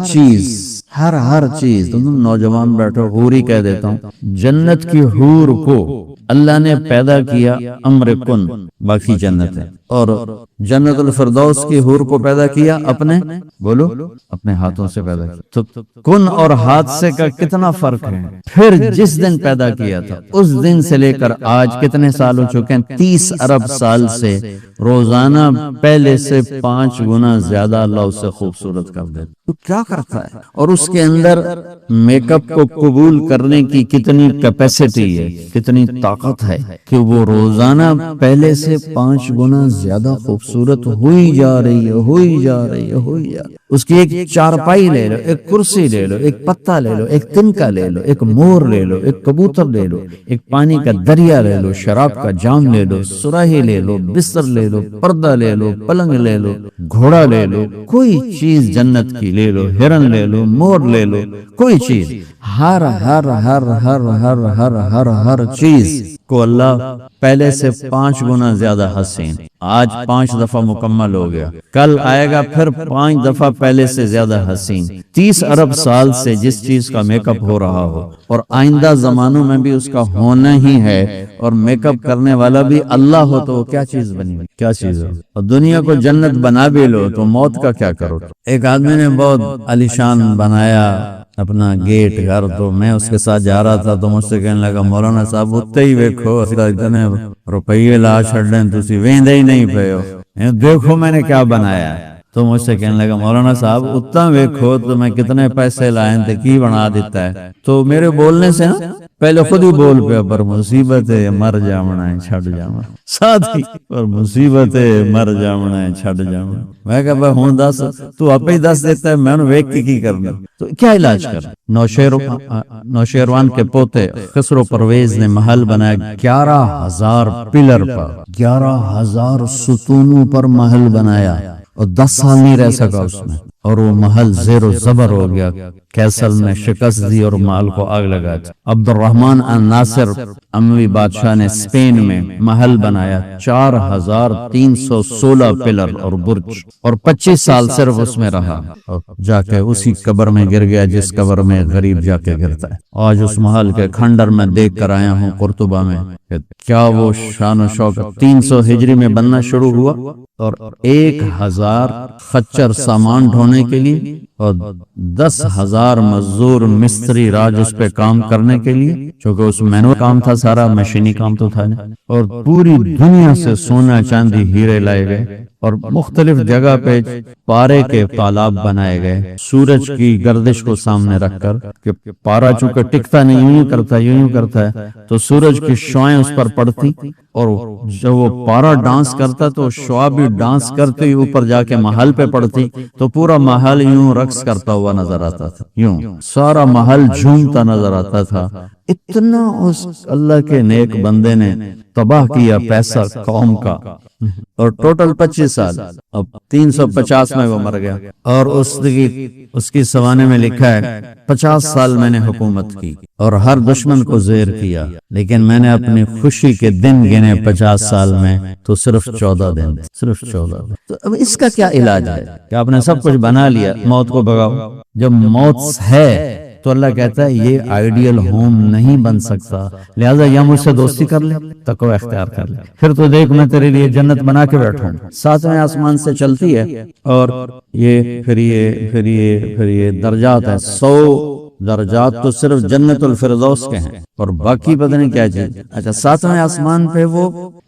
[SPEAKER 1] چیز، تم نوجوان بیٹھو، حوری کہہ دیتا ہوں، جنت کی حور کو اللہ نے پیدا کیا امر کن، باقی جنت ہے، اور جنت الفردوس کی حور کو پیدا کیا اپنے ہاتھوں سے پیدا کیا۔ تو کن اور حادثے کا کتنا فرق ہے۔ پھر جس دن پیدا کیا تھا اس دن سے لے کر آج کتنے سال ہو چکے ہیں؟ 30 ارب سال سے روزانہ پہلے سے 5 گنا زیادہ اللہ اسے خوبصورت کر دے۔ تو کیا کرتا ہے؟ اور اس کے اندر میک اپ کو قبول کرنے کی کتنی کیپیسٹی ہے، کتنی طاقت ہے کہ وہ روزانہ پہلے سے 5 گنا زیادہ خوبصورت ہوئی جا رہی ہے۔ اس کی ایک چارپائی لے لو، ایک کرسی لے لو، ایک پتا لے لو، ایک تنکا لے لو، ایک مور لے لو، ایک کبوتر لے لو، ایک پانی کا دریا لے لو، شراب کا جام لے لو، سراہی لے لو، بستر لے لو، پردہ لے لو، پلنگ لے لو، گھوڑا لے لو، کوئی چیز جنت کی لے لو، ہرن لے لو، مور لے لو، کوئی چیز، ہر چیز کو اللہ پہلے سے 5 گنا زیادہ حسین، آج 5 دفعہ مکمل ہو گیا، کل آئے گا پھر 5 دفعہ پہلے سے زیادہ حسین۔ 30 ارب سال سے جس چیز کا میک اپ ہو رہا ہو، اور آئندہ زمانوں میں بھی اس کا ہونا ہی ہے، اور میک اپ کرنے والا بھی اللہ ہو، تو وہ کیا چیز بنی، کیا چیز ہو۔ اور دنیا کو جنت بنا بھی لو تو موت کا کیا کرو۔ ایک آدمی نے بہت عالیشان بنایا اپنا گیٹ گھر، تو میں اس کے ساتھ جا رہا تھا تو مجھ سے کہنے لگا مولانا صاحب اتنے ہی ویکھو اتنے روپیے لا چھڑیں تسی ویندے ہی نہیں پے ہو، دیکھو میں نے کیا بنایا۔ تو مجھ سے کہنے لگا مولانا صاحب اتنا ویکھو تو میں کتنے پیسے لائیں تے کی بنا دیتا ہے۔ تو میرے بولنے سے پہلے خود ہی بول پیا پر مصیبت ہے مر جاونا ہے چھڑ جاونا ساتھ ہی پر مصیبت ہے مر جاونا ہے چھڑ جاونا. میں کہا بھائی ہوں دس تو آپ ہی دس دیتا ہے میں نے ویک کی کرنا تو کیا علاج کر. نوشیروان کے پوتے خسرو پرویز نے محل بنایا 11,000 پلر پر 11,000 ستونوں پر محل بنایا اور 10 سال نہیں رہ سکا اس میں اور وہ محل زیر و زبر ہو گیا. کیسل میں شکست دی اور محل کو آگ لگا دی. عبد الرحمن الناصر اموی بادشاہ نے اسپین میں محل بنایا 4,316 پلر اور برج اور 25 سال صرف اس میں رہا اور جا کے اسی قبر میں گر گیا جس قبر میں غریب جا کے گرتا ہے. آج اس محل کے کھنڈر میں دیکھ کر آیا ہوں قرطبہ میں کیا وہ شان و شوکت. 300 ہجری میں بننا شروع ہوا اور 1,000 خچر سامان ڈھونے کے لیے اور 10,000 مزدور مستری راج اس پہ کام کرنے کے لیے چونکہ اس مینو کام تھا سارا مشینی کام تو تھا نہیں. اور پوری دنیا سے سونا چاندی ہیرے لائے گئے اور مختلف جگہ پہ پارے کے تالاب بنائے گئے سورج کی گردش کو سامنے رکھ کر کہ پارا چونکہ ٹکتا نہیں یوں کرتا ہے تو سورج کی شعائیں اس پر پڑتی اور جب وہ پارا ڈانس کرتا تو شعا بھی ڈانس کرتے ہی اوپر جا کے محل پہ پڑتی تو پورا محل یوں رقص کرتا ہوا نظر آتا تھا. یوں سارا محل جھومتا نظر آتا تھا. اتنا اس اللہ کے نیک بندے نے تباہ کیا پیسہ قوم کا اور ٹوٹل 25 سال. اب 350 میں وہ مر گیا اور اس کی سوانے میں لکھا ہے 50 سال میں نے حکومت کی اور ہر دشمن کو زیر کیا لیکن میں نے اپنی خوشی کے دن گنے 50 سال میں تو صرف 14 دن. تو اب اس کا کیا علاج ہے کہ آپ نے سب کچھ بنا لیا موت کو بھگاؤ. جب موت ہے تو اللہ کہتا ہے یہ آئیڈیل ہوم نہیں بن سکتا لہذا یا مجھ سے دوستی کر لے تقوی اختیار کر لے پھر تو دیکھ میں تیرے لیے جنت بنا کے بیٹھوں. 7ویں آسمان سے چلتی ہے اور پھر یہ درجات ہیں. 100 درجات تو صرف جنت الفردوس کے ہیں اور باقی پتہ نہیں کیا چیز. اچھا 7ویں آسمان پہ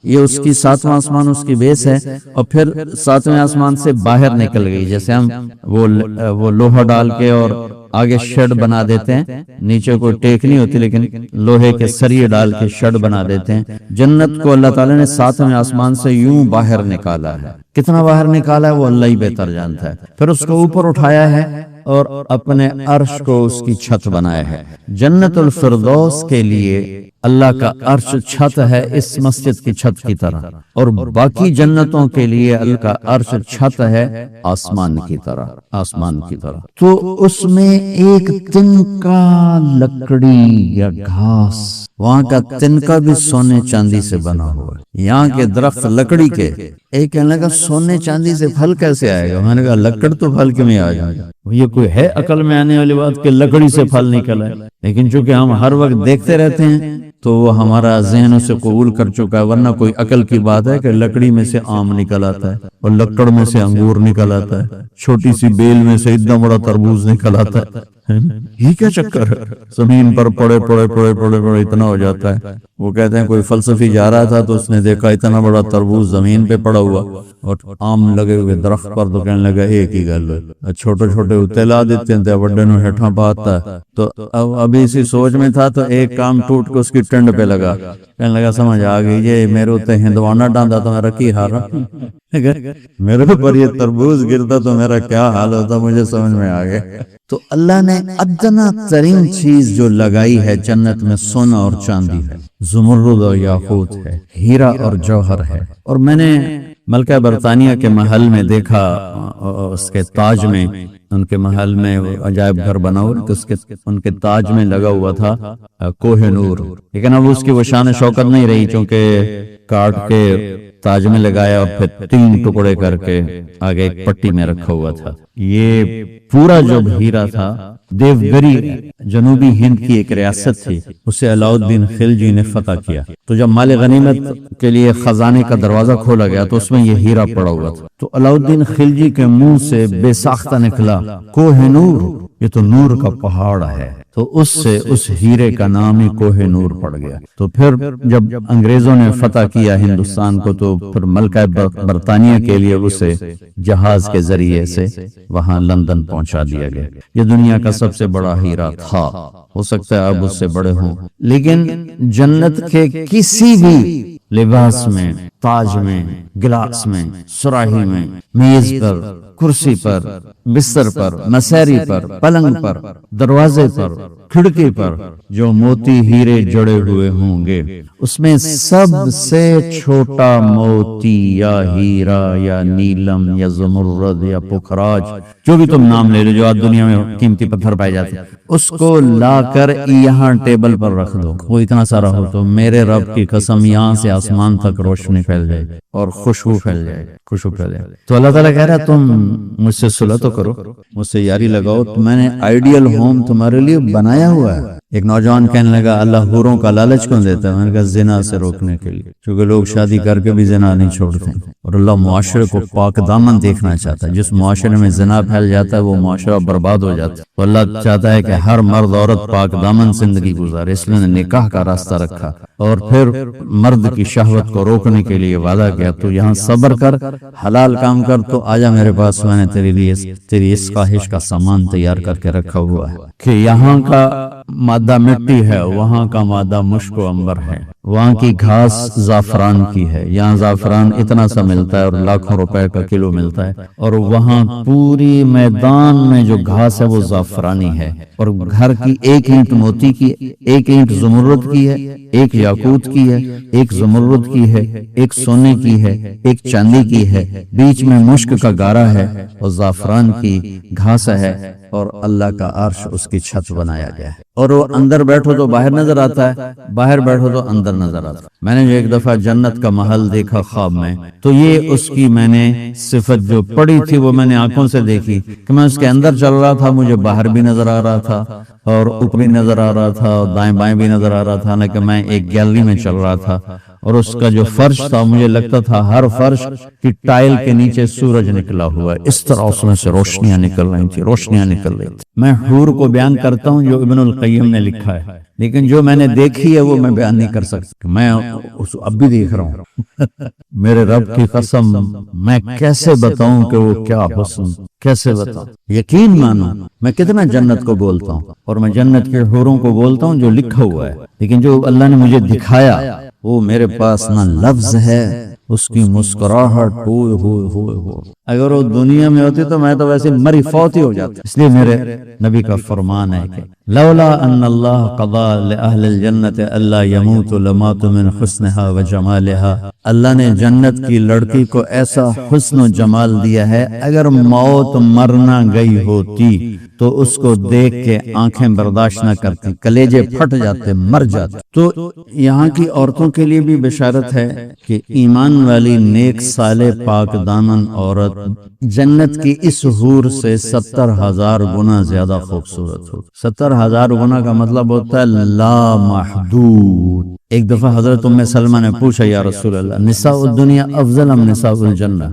[SPEAKER 1] یہ اس کی 7واں آسمان اس کی بیس ہے اور پھر 7ویں آسمان سے باہر نکل گئی جیسے ہم وہ لوہا ڈال کے اور آگے شیڈ بنا دیتے ہیں نیچے کوئی ٹیک نہیں ہوتی لیکن لوہے کے سریے ڈال کے شیڈ بنا دیتے ہیں. جنت کو اللہ تعالیٰ نے 7ویں آسمان سے یوں باہر نکالا ہے. کتنا باہر نکالا ہے وہ اللہ ہی بہتر جانتا ہے. پھر اس کو اوپر اٹھایا ہے اور اپنے عرش کو اس کی چھت بنایا ہے. جنت الفردوس کے لیے اللہ کا عرش چھت ہے اس مسجد کی چھت کی طرح اور باقی جنتوں کے لیے اللہ کا عرش چھت ہے آسمان کی طرح. تو اس میں ایک تنکا لکڑی یا گھاس وہاں کا تنکا بھی سونے چاندی سے بنا ہوا ہے. یہاں کے درخت لکڑی کے ایک کہنے لگا سونے چاندی سے پھل کیسے آئے گا. میں نے کہا لکڑ تو پھل کے میں آ جائے گا. یہ کوئی ہے عقل میں آنے والی بات کہ لکڑی سے پھل نکلا ہے لیکن چونکہ ہم ہر وقت دیکھتے رہتے ہیں تو وہ ہمارا ذہن اسے قبول کر چکا ہے. ورنہ کوئی عقل کی بات ہے کہ لکڑی میں سے آم نکل آتا ہے اور لکڑ میں سے انگور نکل آتا ہے چھوٹی سی بیل میں سے اتنا بڑا تربوز نکل آتا ہے. یہ کیا چکر ہے زمین پر پڑے اتنا ہو جاتا ہے. وہ کہتے ہیں کوئی فلسفی جا رہا تھا تو اس نے دیکھا اتنا بڑا تربوز زمین پہ پڑا ہوا اور آم لگے ہوئے درخت پر تو کہنے لگا ایک ہی گل ہے چھوٹے اتلا دیتے ہیں بڑے نو ہیٹھاں پاتا ہے. تو ابھی اسی سوچ میں تھا تو ایک کام ٹوٹ کے اس کی ٹنڈ پہ لگا کہنے لگا سمجھ آ گئی یہ میرے اتنے ہندوانا ڈاندا تو میرا کی حال میرے اوپر یہ تربوز گرتا تو میرا کیا حال ہوتا مجھے سمجھ میں آ گیا. تو اللہ نے ادنا ترین چیز جو لگائی ہے جنت میں سونا اور چاندی ہے زمرد اور یاقوت ہے ہیرا اور جوہر ہے. اور میں نے ملکہ برطانیہ کے محل میں دیکھا اس کے تاج میں ان کے محل میں عجائب گھر بنا ہوا تو ان کے تاج میں لگا ہوا تھا کوہ نور لیکن اب اس کی وہ شان شوکت نہیں رہی چونکہ کاٹ کے تاج میں لگایا اور پھر 3 ٹکڑے کر کے آگے ایک پٹی میں رکھا ہوا تھا. یہ پورا جو ہیرا تھا دیوگری جنوبی ہند کی ایک ریاست تھی اسے علاؤالدین خلجی نے فتح کیا. تو جب مال غنیمت کے لیے خزانے کا دروازہ کھولا گیا تو اس میں یہ ہیرا پڑا ہوا تھا. تو علاؤالدین خلجی کے منہ سے بے ساختہ نکلا کوہ نور
[SPEAKER 2] یہ تو نور کا پہاڑ ہے، تو اس سے اس ہیرے کا نام ہی کوہ نور پڑ گیا۔ تو پھر جب انگریزوں نے فتح کیا ہندوستان کو تو پھر ملکہ برطانیہ کے لیے اسے جہاز کے ذریعے سے وہاں لندن پہنچا دیا گیا۔ یہ دنیا کا سب سے بڑا ہیرا تھا، ہو سکتا ہے اب اس سے بڑے ہوں، لیکن جنت کے کسی بھی لباس میں، تاج میں، گلاس میں، سراہی میں، میز پر، کرسی پر، بستر پر، مسیری پر، پلنگ پر، دروازے پر، کھڑکی پر جو موتی ہیرے جڑے ہوئے ہوں گے، اس میں سب سے چھوٹا موتی یا ہیرا یا نیلم یا زمرد یا پکھراج، جو بھی تم نام لے لو جو آج دنیا میں قیمتی پتھر پائے جاتے ہیں، اس کو لا کر یہاں ٹیبل پر رکھ دو، وہ اتنا سارا ہو تو میرے رب کی قسم یہاں سے آسمان تک روشنی پھیل جائے اور خوشبو پھیل جائے، خوشبو پھیل جائے۔ تو اللہ تعالیٰ کہہ رہا ہے تم مجھ سے صلح تو کرو، مجھ سے یاری لگاؤ، تو میں نے آئیڈیل ہوم تمہارے لیے بنایا ہوا ہے۔ ایک نوجوان کہنے لگا اللہ حوروں کا لالچ کیوں دیتا ہے؟ میں نے کہا زنا سے روکنے کے لیے، کیونکہ لوگ شادی کر کے بھی زنا نہیں چھوڑتے، اور اللہ معاشرے کو پاک دامن دیکھنا چاہتا ہے۔ جس معاشرے میں زنا پھیل جاتا ہے وہ معاشرہ برباد ہو جاتا ہے، تو اللہ چاہتا ہے کہ ہر مرد عورت پاک دامن زندگی گزارے، اس لیے نکاح کا راستہ رکھا، اور پھر مرد کی شہوت کو روکنے کے لیے وعدہ کیا تو یہاں صبر کر، حلال کام کر، تو آجا میرے پاس، میں نے تیرے لیے تیری اس خواہش کا سامان تیار کر کے رکھا ہوا ہے کہ یہاں کا مادہ مٹی ہے، وہاں کا مادہ مشک و عنبر ہے، وہاں کی گھاس زعفران کی ہے، یہاں زعفران اتنا سا ملتا ہے اور لاکھوں روپے کا کلو ملتا ہے، اور وہاں پوری میدان میں جو گھاس ہے وہ زعفرانی ہے، اور گھر کی ایک اینٹ موتی کی، ایک اینٹ زمرد کی ہے، ایک یاقوت کی ہے، ایک زمرد کی ہے، ایک سونے کی ہے، ایک چاندی کی ہے، بیچ میں مشک کا گارا ہے اور زعفران کی گھاس ہے، اور اللہ کا عرش اس کی چھت بنایا گیا ہے، اور وہ اندر بیٹھو تو باہر نظر آتا ہے، باہر بیٹھو تو اندر نظر آتا ہے۔ میں نے جو ایک دفعہ جنت کا محل دیکھا خواب میں، تو یہ اس کی میں نے صفت جو پڑی تھی وہ میں نے آنکھوں سے دیکھی کہ میں اس کے اندر چل رہا تھا، مجھے باہر بھی نظر آ رہا تھا اور اوپر بھی نظر آ رہا تھا اور دائیں بائیں بھی نظر آ رہا تھا، حالانکہ میں ایک گیلری میں چل رہا تھا، اور اس کا جو فرش تھا مجھے لگتا تھا ہر فرش کی ٹائل کے نیچے سورج نکلا ہوا ہے، اس طرح اس میں سے روشنیاں نکل رہی تھی، روشنیاں نکل رہی تھی۔ میں حور کو بیان کرتا ہوں جو ابن القیم نے لکھا ہے، لیکن جو میں نے دیکھی ہے وہ میں بیان نہیں کر سکتا، میں اس اب بھی دیکھ رہا ہوں۔ میرے رب کی قسم میں کیسے بتاؤں کہ وہ کیا حسن، کیسے بتاؤں، یقین مانو میں کتنا جنت کو بولتا ہوں اور میں جنت کے حوروں کو بولتا ہوں جو لکھا ہوا ہے، لیکن جو اللہ نے مجھے دکھایا وہ میرے پاس نہ لفظ ہے، اس کی مسکراہٹ ہوئے ہوئے ہوئے ہوئے، اگر وہ دنیا میں ہوتی تو میں تو ویسے مری فوت ہی ہو جاتا۔ اس لیے میرے نبی کا فرمان ہے کہ لولا ان اللہ قضا لأہل الجنت الا يموت لمات من حسنها وجمالها، اللہ نے جنت کی لڑکی کو ایسا حسن و جمال دیا ہے، اگر موت مرنا گئی ہوتی تو اس کو دیکھ کے آنکھیں برداشت نہ کرتی، کلیجے پھٹ جاتے، مر جاتے۔ تو یہاں کی عورتوں کے لیے بھی بشارت ہے کہ ایمان والی نیک صالح پاک دامن عورت جنت کی اس حور سے 70,000 گنا زیادہ خوبصورت ہو۔ 70,000 گنا کا مطلب ہوتا ہے لا محدود۔ ایک دفعہ حضرت ام سلمہ نے پوچھا یا رسول اللہ نساء الدنیا افضل ام نساء الجنہ،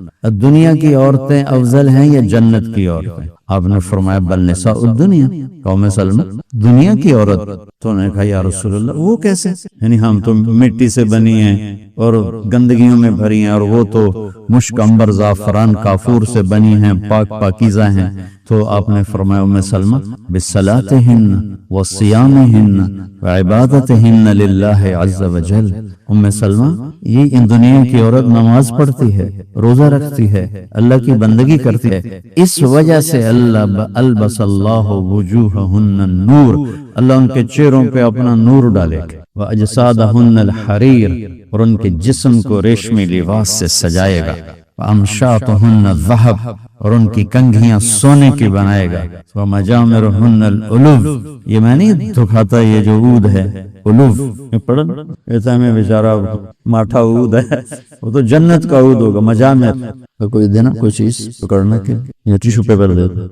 [SPEAKER 2] دنیا کی عورتیں افضل ہیں یا جنت کی عورتیں؟ آپ نے فرمایا بل نساء الدنیا، ام سلمہ دنیا کی عورت۔ تو نے کہا یا رسول اللہ وہ کیسے؟ یعنی ہم تو مٹی سے بنی ہیں اور گندگیوں میں بھری ہیں، اور وہ تو مشک عنبر زعفران کافور سے بنی ہیں، پاک پاکیزہ ہیں۔ تو آپ نے فرمایا ام سلمہ بصلاتہن وصیامہن وعبادتہن للہ عز وجل، ام سلمہ یہ ان دنیا کی عورت نماز پڑھتی ہے، روزہ رکھتی ہے، اللہ کی بندگی کرتی ہے، اس وجہ سے اللہ البس اللہ وجوہہن النور، اللہ ان کے چہروں پہ اپنا نور ڈالے گا، وَأَجْسَادَهُنَّ الْحَرِيرِ، اور ان کے جسم کو ریشمی لباس سے سجائے گا، وَأَمْشَاطُهُنَّ الذَّهَبِ، اور ان کی کنگھیاں سونے کی بنائے گا، وَمَجَامِرُهُنَّ الْأُلُوفِ، یہ میں نہیں دکھاتا یہ جو عود ہے الوف پڑھن ایسا میں بیچارہ ماٹھا عود ہے، وہ تو جنت کا عود ہوگا، مجامر تو کوئی دینا کوئی چیز پکڑنے کے یا ٹیشو پیپر دے دو.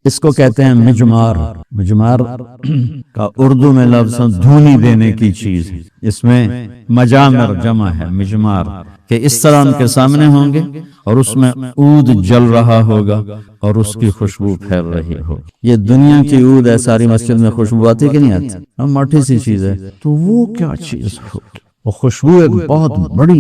[SPEAKER 2] اس کو کہتے ہیں مجمار. مجمار کا اردو میں لفظ دھونی دینے کی چیز. اس میں مجامر جمع ہے مجمار، کہ اس طرح ان کے سامنے ہوں گے اور اس میں عود جل رہا ہوگا اور اس کی خوشبو پھیل رہی ہو. یہ دنیا کی عود ہے، ساری مسجد میں خوشبو آتی کہ نہیں آتی؟ ہم ماٹھی سی چیز ہے، تو وہ کیا چیز ہو؟ وہ خوشبو ایک بہت بڑی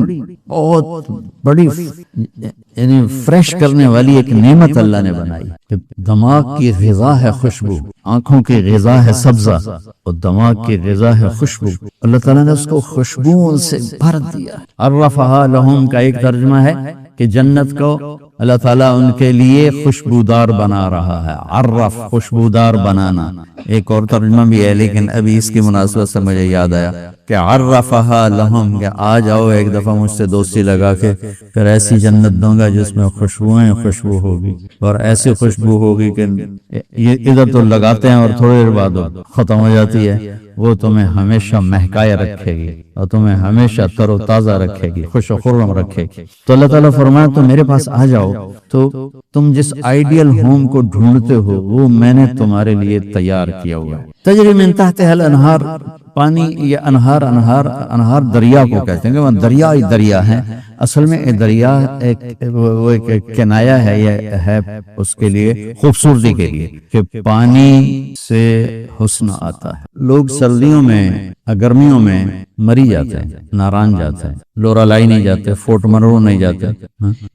[SPEAKER 2] یعنی فریش کرنے والی ایک نعمت اللہ نے بنائی کہ دماغ کی غذا ہے خوشبو، آنکھوں کی غذا ہے سبزہ اور دماغ کی غذا ہے خوشبو. اللہ تعالیٰ نے اس کو خوشبوؤں سے بھر دیا. عرفہا لہم کا ایک ترجمہ ہے کہ جنت کو اللہ تعالیٰ ان کے لیے خوشبودار بنا رہا ہے. عرف خوشبودار بنانا. ایک اور ترجمہ بھی ہے لیکن ابھی اس کی مناسبت سے مجھے یاد آیا کہ عرفہا لہم، کہ آ جاؤ ایک دفعہ مجھ سے دوستی لگا کے، پھر ایسی جنت دوں گا جس میں خوشبوئیں خوشبو ہوگی، اور ایسی خوشبو ہوگی کہ یہ ادھر تو لگاتے ہیں اور تھوڑی دیر بعد ختم ہو جاتی ہے، وہ تمہیں ہمیشہ مہکائے رکھے گی اور تمہیں ہمیشہ تر و تازہ رکھے گی، خوش و خرم رکھے گی. تو اللہ تعالیٰ فرمایا تو میرے پاس آ جاؤ، تو تم جس آئیڈیل ہوم کو ڈھونڈتے ہو وہ میں نے تمہارے لیے تیار کیا ہوا ہے. تجری من تحتها الانہار، پانی یا انہار دریا کو کہتے ہیں کہ وہ دریا ہی دریا ہیں. اصل میں دریا ایک کنایا ہے، یہ ہے اس کے لیے خوبصورتی کے لیے کہ پانی سے حسن آتا ہے. لوگ سردیوں میں گرمیوں میں مری جاتے ہیں، ناران جاتے ہیں، لورا لائی نہیں جاتے، فورٹ منرو نہیں جاتے،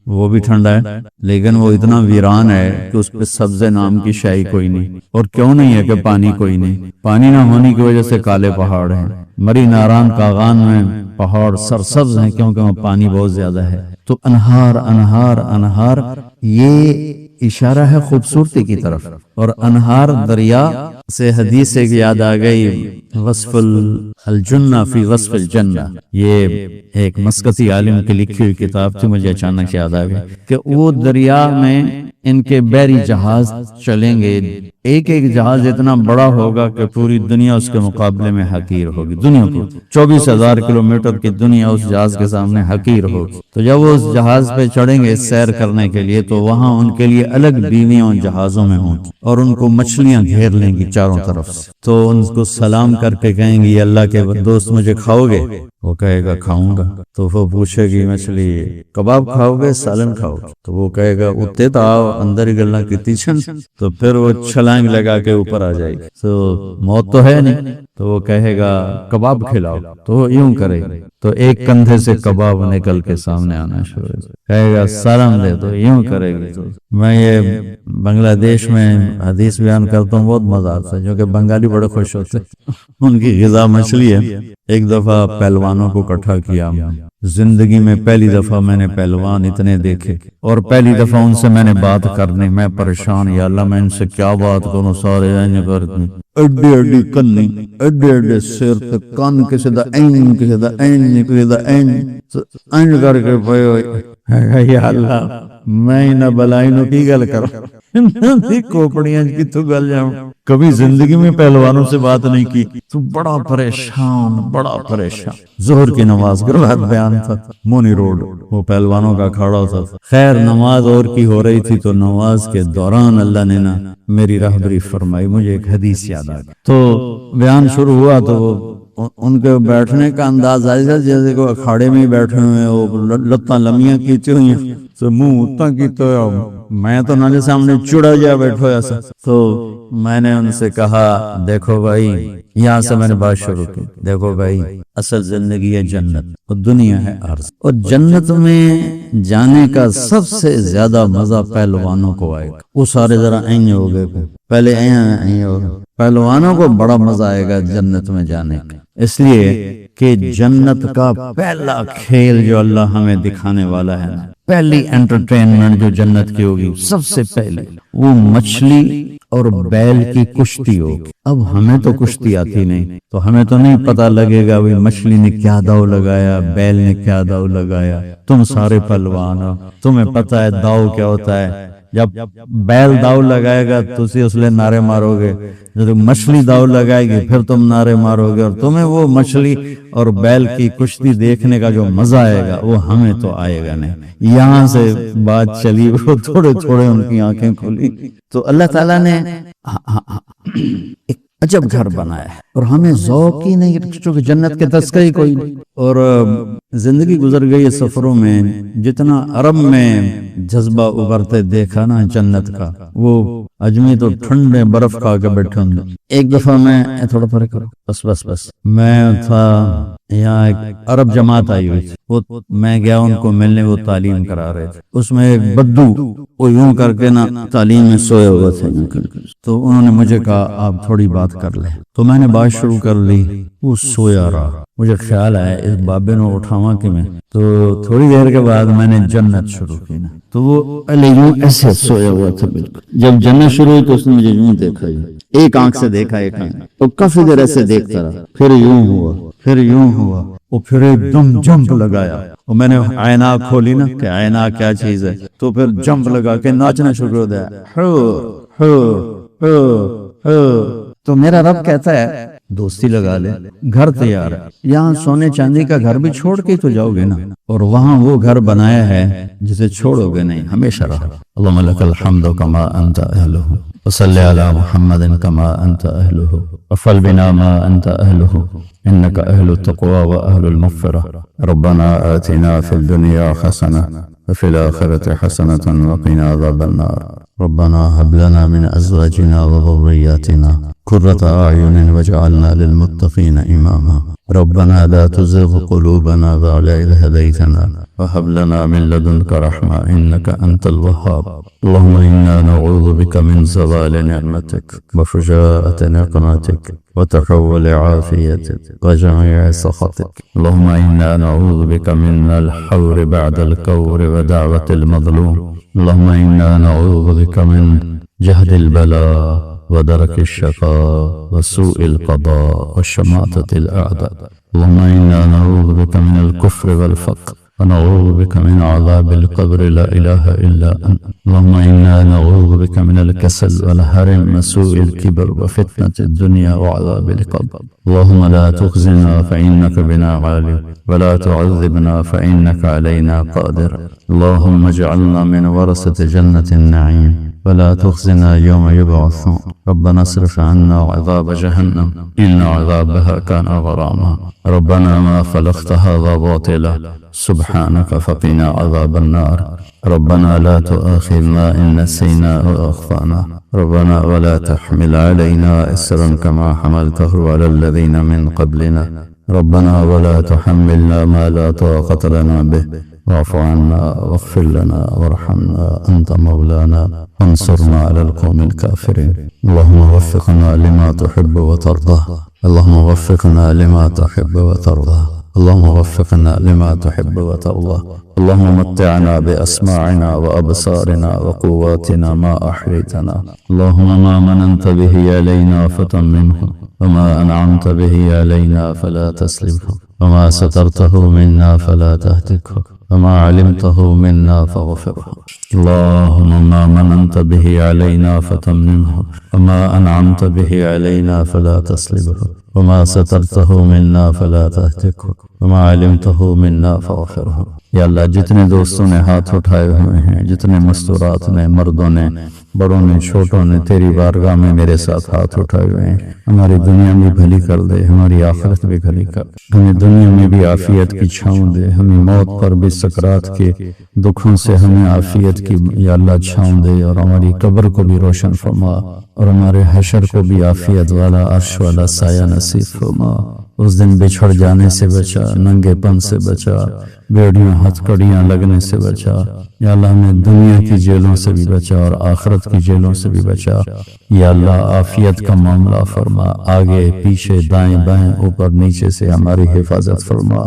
[SPEAKER 2] وہ بھی ٹھنڈا ہے لیکن وہ اتنا ویران ہے کہ اس پہ سبزے نام کی شائی کوئی نہیں. اور کیوں نہیں ہے کہ پانی کوئی نہیں؟ پانی نہ ہونے کی وجہ سے کالے پہاڑ ہیں. مری ناران کاغان میں پہاڑ سرسبز ہیں کیونکہ وہاں پانی بہت زیادہ ہے. تو انہار انہار انہار، یہ اشارہ ہے خوبصورتی کی طرف. اور انہار دریا سے حدیث سے یاد آ گئی وصف الجنہ فی وصف الجنہ. یہ ایک مسقطی عالم کی لکھی ہوئی کتاب تھی، مجھے اچانک یاد آ گئی کہ وہ دریا میں ان کے بحری جہاز چلیں گے، ایک ایک جہاز اتنا بڑا ہوگا کہ پوری دنیا اس کے مقابلے میں حقیر ہوگی. دنیا کو 24,000 کلومیٹر کی دنیا اس جہاز کے سامنے حقیر ہوگی. تو جب وہ اس جہاز پہ چڑھیں گے سیر کرنے کے لیے تو وہاں ان کے لیے الگ بیویاں ان جہازوں میں ہوں گی اور ان کو مچھلیاں گھیر لیں گی چاروں طرف سے. تو ان کو سلام کر کے کہیں گی اللہ کے دوست مجھے کھاؤ گے؟ وہ کہے گا کھاؤں گا. تو وہ پوچھے گی مچھلی کباب کھاؤ گے سالن کھاؤ گے؟ تو وہ کہے گا اتے تو آؤ اندر ہی گلنا کی چھن. تو پھر وہ چھلانگ لگا کے اوپر آ جائے گی. تو موت تو ہے نہیں، تو وہ کہے گا کباب کھلاؤ. تو وہ یوں کرے گی تو ایک کندھے سے کباب نکل کے سامنے آنا شروع ہو. کہے گا سلام دے، تو یوں کرے گی. تو میں یہ بنگلہ دیش میں حدیث بیان کرتا ہوں، بہت مزہ آتا ہے کیونکہ بنگالی بڑے خوش ہوتے، ان کی غذا مچھلی ہے. ایک دفعہ پہلوانوں کو اکٹھا کیا. زندگی میں پہلی دفعہ میں نے پہلوان اتنے دیکھے اور پہلی دفعہ ان سے میں نے بات کرنی، میں پریشان، یا اللہ میں ان سے کیا بات کروں، سارے کرتے اڈی اڈی کنی اڈی اڈی سر تے کان کسی دا این کسی دا این کسی دا این کر کے پئے ہوئے. یا اللہ میں نہ بلائی نو کی گل کروں، کوپڑیاں کتوں گل جاؤں. کبھی زندگی میں پہلوانوں سے بات نہیں کی تو بڑا پریشان. ظہر کی نماز کے بعد بیان تھا مونی روڈ، وہ پہلوانوں کا کھڑا تھا. خیر نماز اور کی ہو رہی تھی تو نماز کے دوران اللہ نے نا میری راہبری فرمائی. مجھے ایک حدیث یاد آ گئی تو بیان شروع ہوا تو ان کے بیٹھنے کا انداز ایسا جیسے کہ اکھاڑے میں ہی بیٹھے ہوئے ہیں، وہ لتاں لمیاں کیتی ہوئی ہیں تو منہ اتنا کیتے ہوئے. میں تو نہ سامنے چڑا جا بیٹھا ایسا. تو میں نے ان سے کہا دیکھو بھائی، یہاں سے میں نے بات شروع کی، دیکھو بھائی اصل زندگی ہے جنت اور دنیا ہے عرض. اور جنت میں جانے کا سب سے زیادہ مزہ پہلوانوں کو آئے گا. وہ سارے ذرا این ہو گئے، پہلے این ہو گئے. پہلوانوں کو بڑا مزہ آئے گا جنت میں جانے کا، اس لیے کہ جنت کا پہلا کھیل جو اللہ ہمیں دکھانے والا ہے، پہلی انٹرٹینمنٹ جو جنت کی ہوگی سب سے پہلے وہ مچھلی اور بیل کی کشتی ہوگی. اب ہمیں تو کشتی آتی نہیں تو ہمیں تو نہیں پتا لگے گا مچھلی نے کیا داؤ لگایا، بیل نے کیا داؤ لگایا. تم سارے پہلوان ہو، تمہیں پتا ہے داؤ کیا ہوتا ہے. جب بیل داؤ لگائے گا تو اس لیے نعرے مارو گے، جب مچھلی داؤ لگائے گی پھر تم نعرے مارو گے، اور تمہیں وہ مچھلی اور بیل کی کشتی دیکھنے کا جو مزہ آئے گا وہ ہمیں تو آئے گا نہیں۔ یہاں سے بات چلی، وہ تھوڑے تھوڑے ان کی آنکھیں کھلی۔ تو اللہ تعالیٰ نے ایک عجب گھر بنایا ہے، اور ہمیں ذوق ہی نہیں، چونکہ جنت کے تذکرے کوئی نہیں، اور زندگی گزر گئی سفروں میں، جتنا عرب میں جذبہ ابھرتے دیکھا نا جنت کا، وہ اجمی تو ٹھنڈے برف کھا کے بیٹھے ہوں۔ ایک دفعہ میں تھوڑا فرق کرو، بس میں تھا یہاں، ایک عرب جماعت آئی ہوئی تھی، وہ میں گیا ان کو ملنے، وہ تعلیم کرا رہے تھے، اس میں ایک بدو وہ یوں کر کے نا تعلیم میں سوئے ہوئے تھے، تو انہوں نے مجھے کہا آپ تھوڑی بات کر لیں، تو میں نے بات شروع کر لی، وہ سویا رہا، مجھے خیال آیا اس بابے نے اٹھاواں کہ میں، تو تھوڑی دیر کے بعد میں نے جنت شروع کی نا، تو وہ پہلے یوں ایسے سویا ہوا تھا بالکل، جب جنت شروع ہوئی تو اس نے مجھے یوں دیکھا، ایک آنکھ سے دیکھا، ایک آنکھ تو کافی دیر ایسے دیکھتا رہا، پھر یوں ہوا، پھر یوں ہوا، وہ پھر ایک دم جمپ لگایا، اور میں نے عیناک کھولی نا کہ عیناک کیا چیز ہے، تو پھر جمپ لگا کے ناچنا شروع ہو گیا، تو میرا رب کہتا ہے دوستی لگا لے، گھر تیار ہے، یہاں سونے چاندی کا گھر بھی چھوڑ کے تو جاؤ گے نا، اور وہاں وہ گھر بنایا ہے جسے چھوڑو گے نہیں، ہمیشہ رہا۔ اللہم لک الحمد کما انت اہلہ، وصلی علی محمد کما انت اہلہ، وفعل بنا ما انت اہلہ، انک اہل التقوی واہل المغفرہ، ربنا آتنا فی الدنیا حسنہ وفي الآخرة حسنة وقنا عذاب النار،
[SPEAKER 1] ربنا هب لنا من أزواجنا وذرياتنا قرة أعين واجعلنا للمتقين إماما، ربنا لا تزغ قلوبنا بعد إذ هديتنا
[SPEAKER 2] وهب لنا من لدنك رحمة إنك أنت الوهاب، اللهم إنا نعوذ بك من زوال نعمتك وفجاءة نقمتك وتحول عافيتك وجميع سخطك، اللهم إنا نعوذ بك من الحور بعد الكور ودعوة المظلوم، اللهم إنا نعوذ بك من جهد البلاء ودرك الشقاء وسوء القضاء وشماتة الأعداء، اللهم إنا نعوذ بك من الكفر والفقر، ونعوذ بك من عذاب القبر لا إله إلا أنت، اللهم إنا نعوذ بك من الكسل والهرم وسوء الكبر وفتنة الدنيا وعذاب القبر، اللهم لا تخزنا فإنك بنا عالم، ولا تعذبنا فإنك علينا قادر، اللهم اجعلنا من ورثة جنة النعيم ولا تخزنا يوم يبعثون، ربنا اصرف عنا عذاب جهنم إن عذابها كان غراما، ربنا ما خلقت هذا باطلا سبحانك فقنا عذاب النار، ربنا لا تؤاخذنا إن نسينا أو أخطأنا، ربنا ولا تحمل علينا إصرا كما حملته على الذين من قبلنا، ربنا ولا تحملنا ما لا طاقة لنا به، واعف عنا واغفر لنا وارحمنا أنت مولانا وانصرنا على القوم الكافرين، اللهم وفقنا لما تحب وترضى، اللهم وفقنا لما تحب وترضى، اللهم وفقنا لما تحب وترضى، اللهم متعنا بأسماعنا وأبصارنا وقواتنا ما أحييتنا، اللهم ما مننت به علينا فتممه، وما أنعمت به علينا فلا تسلبه،
[SPEAKER 1] وما سترته منا فلا تهتكه، وما علمته منا فاغفره،
[SPEAKER 2] اللهم ما مننت به علينا فتممه، وما أنعمت به علينا فلا تسلبه،
[SPEAKER 1] وما سترته منا فلا تهتكه، وما علمته منا فاغفره۔
[SPEAKER 2] یا اللہ جتنے دوستوں نے ہاتھ اٹھائے ہوئے ہیں، جتنے مستورات نے، مردوں نے، بڑوں نے، چھوٹوں نے تیری بارگاہ میں میرے ساتھ ہاتھ اٹھائے ہوئے ہیں، ہماری دنیا میں بھلی کر دے، ہماری آخرت بھی بھلی کر، ہمیں دنیا میں بھی عافیت کی چھاؤں دے، ہمیں موت پر بھی سکرات کے دکھوں سے ہمیں عافیت کی یا اللہ چھاؤں دے، اور ہماری قبر کو بھی روشن فرما، اور ہمارے حشر کو بھی عافیت والا عرش والا سایہ نصیب فرما، اس دن بچھڑ جانے سے بچا، ننگے پن سے بچا، بیڑیاں ہتھ کڑیاں لگنے سے بچا، یا اللہ ہمیں دنیا کی جیلوں سے بھی بچا اور آخرت کی جیلوں سے بھی بچا، یا اللہ عافیت کا معاملہ فرما، آگے پیچھے دائیں بائیں اوپر نیچے سے ہماری حفاظت فرما،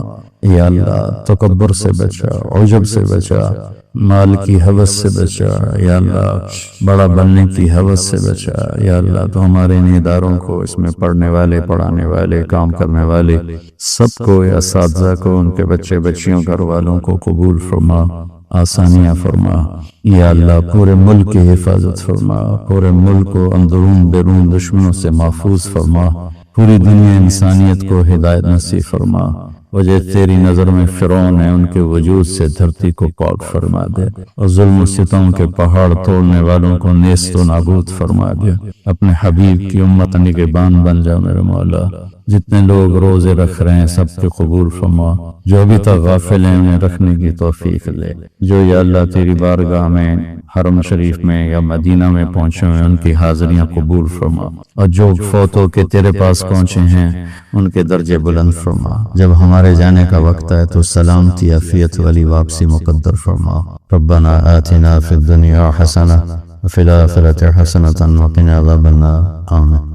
[SPEAKER 2] یا اللہ تکبر سے بچا، عجب سے بچا،
[SPEAKER 1] مال کی حوث سے بچا یا اللہ، بڑا بننے کی حوث سے بچا یا اللہ۔ تو ہمارے ان اداروں کو، اس میں پڑھنے والے، پڑھانے والے، کام کرنے والے سب کو، یا اساتذہ کو، ان کے بچے بچیوں، گھر والوں کو قبول فرما، آسانیاں فرما یا اللہ۔ پورے ملک کی حفاظت فرما، پورے ملک کو اندرون بیرون دشمنوں سے محفوظ فرما، پوری دنیا انسانیت کو ہدایت نصیب فرما۔ وجہ تیری نظر میں فرعون ہے، ان کے وجود سے دھرتی کو پاک فرما دے، اور ظلم و ستم کے پہاڑ توڑنے والوں کو نیست و نابود فرما دے۔ اپنے حبیب کی امت نگہبان بن جا میرے مولا۔ جتنے لوگ روزے رکھ رہے ہیں سب کے قبول فرما، جو ابھی تک غافل ہیں انہیں رکھنے کی توفیق لے۔ جو یا اللہ تیری بارگاہ میں حرم شریف میں یا مدینہ میں پہنچے ہوئے ان کی حاضریاں قبول فرما، اور جو فوت ہو کے تیرے پاس پہنچے ہیں ان کے درجے بلند فرما۔ جب ہمارے جانے کا وقت ہے تو سلامتی، عافیت والی واپسی مقدر فرما۔ ربنا آتنا فی الدنیا حسنہ وفی الآخرۃ حسنۃ وقنا عذاب النار، آمین۔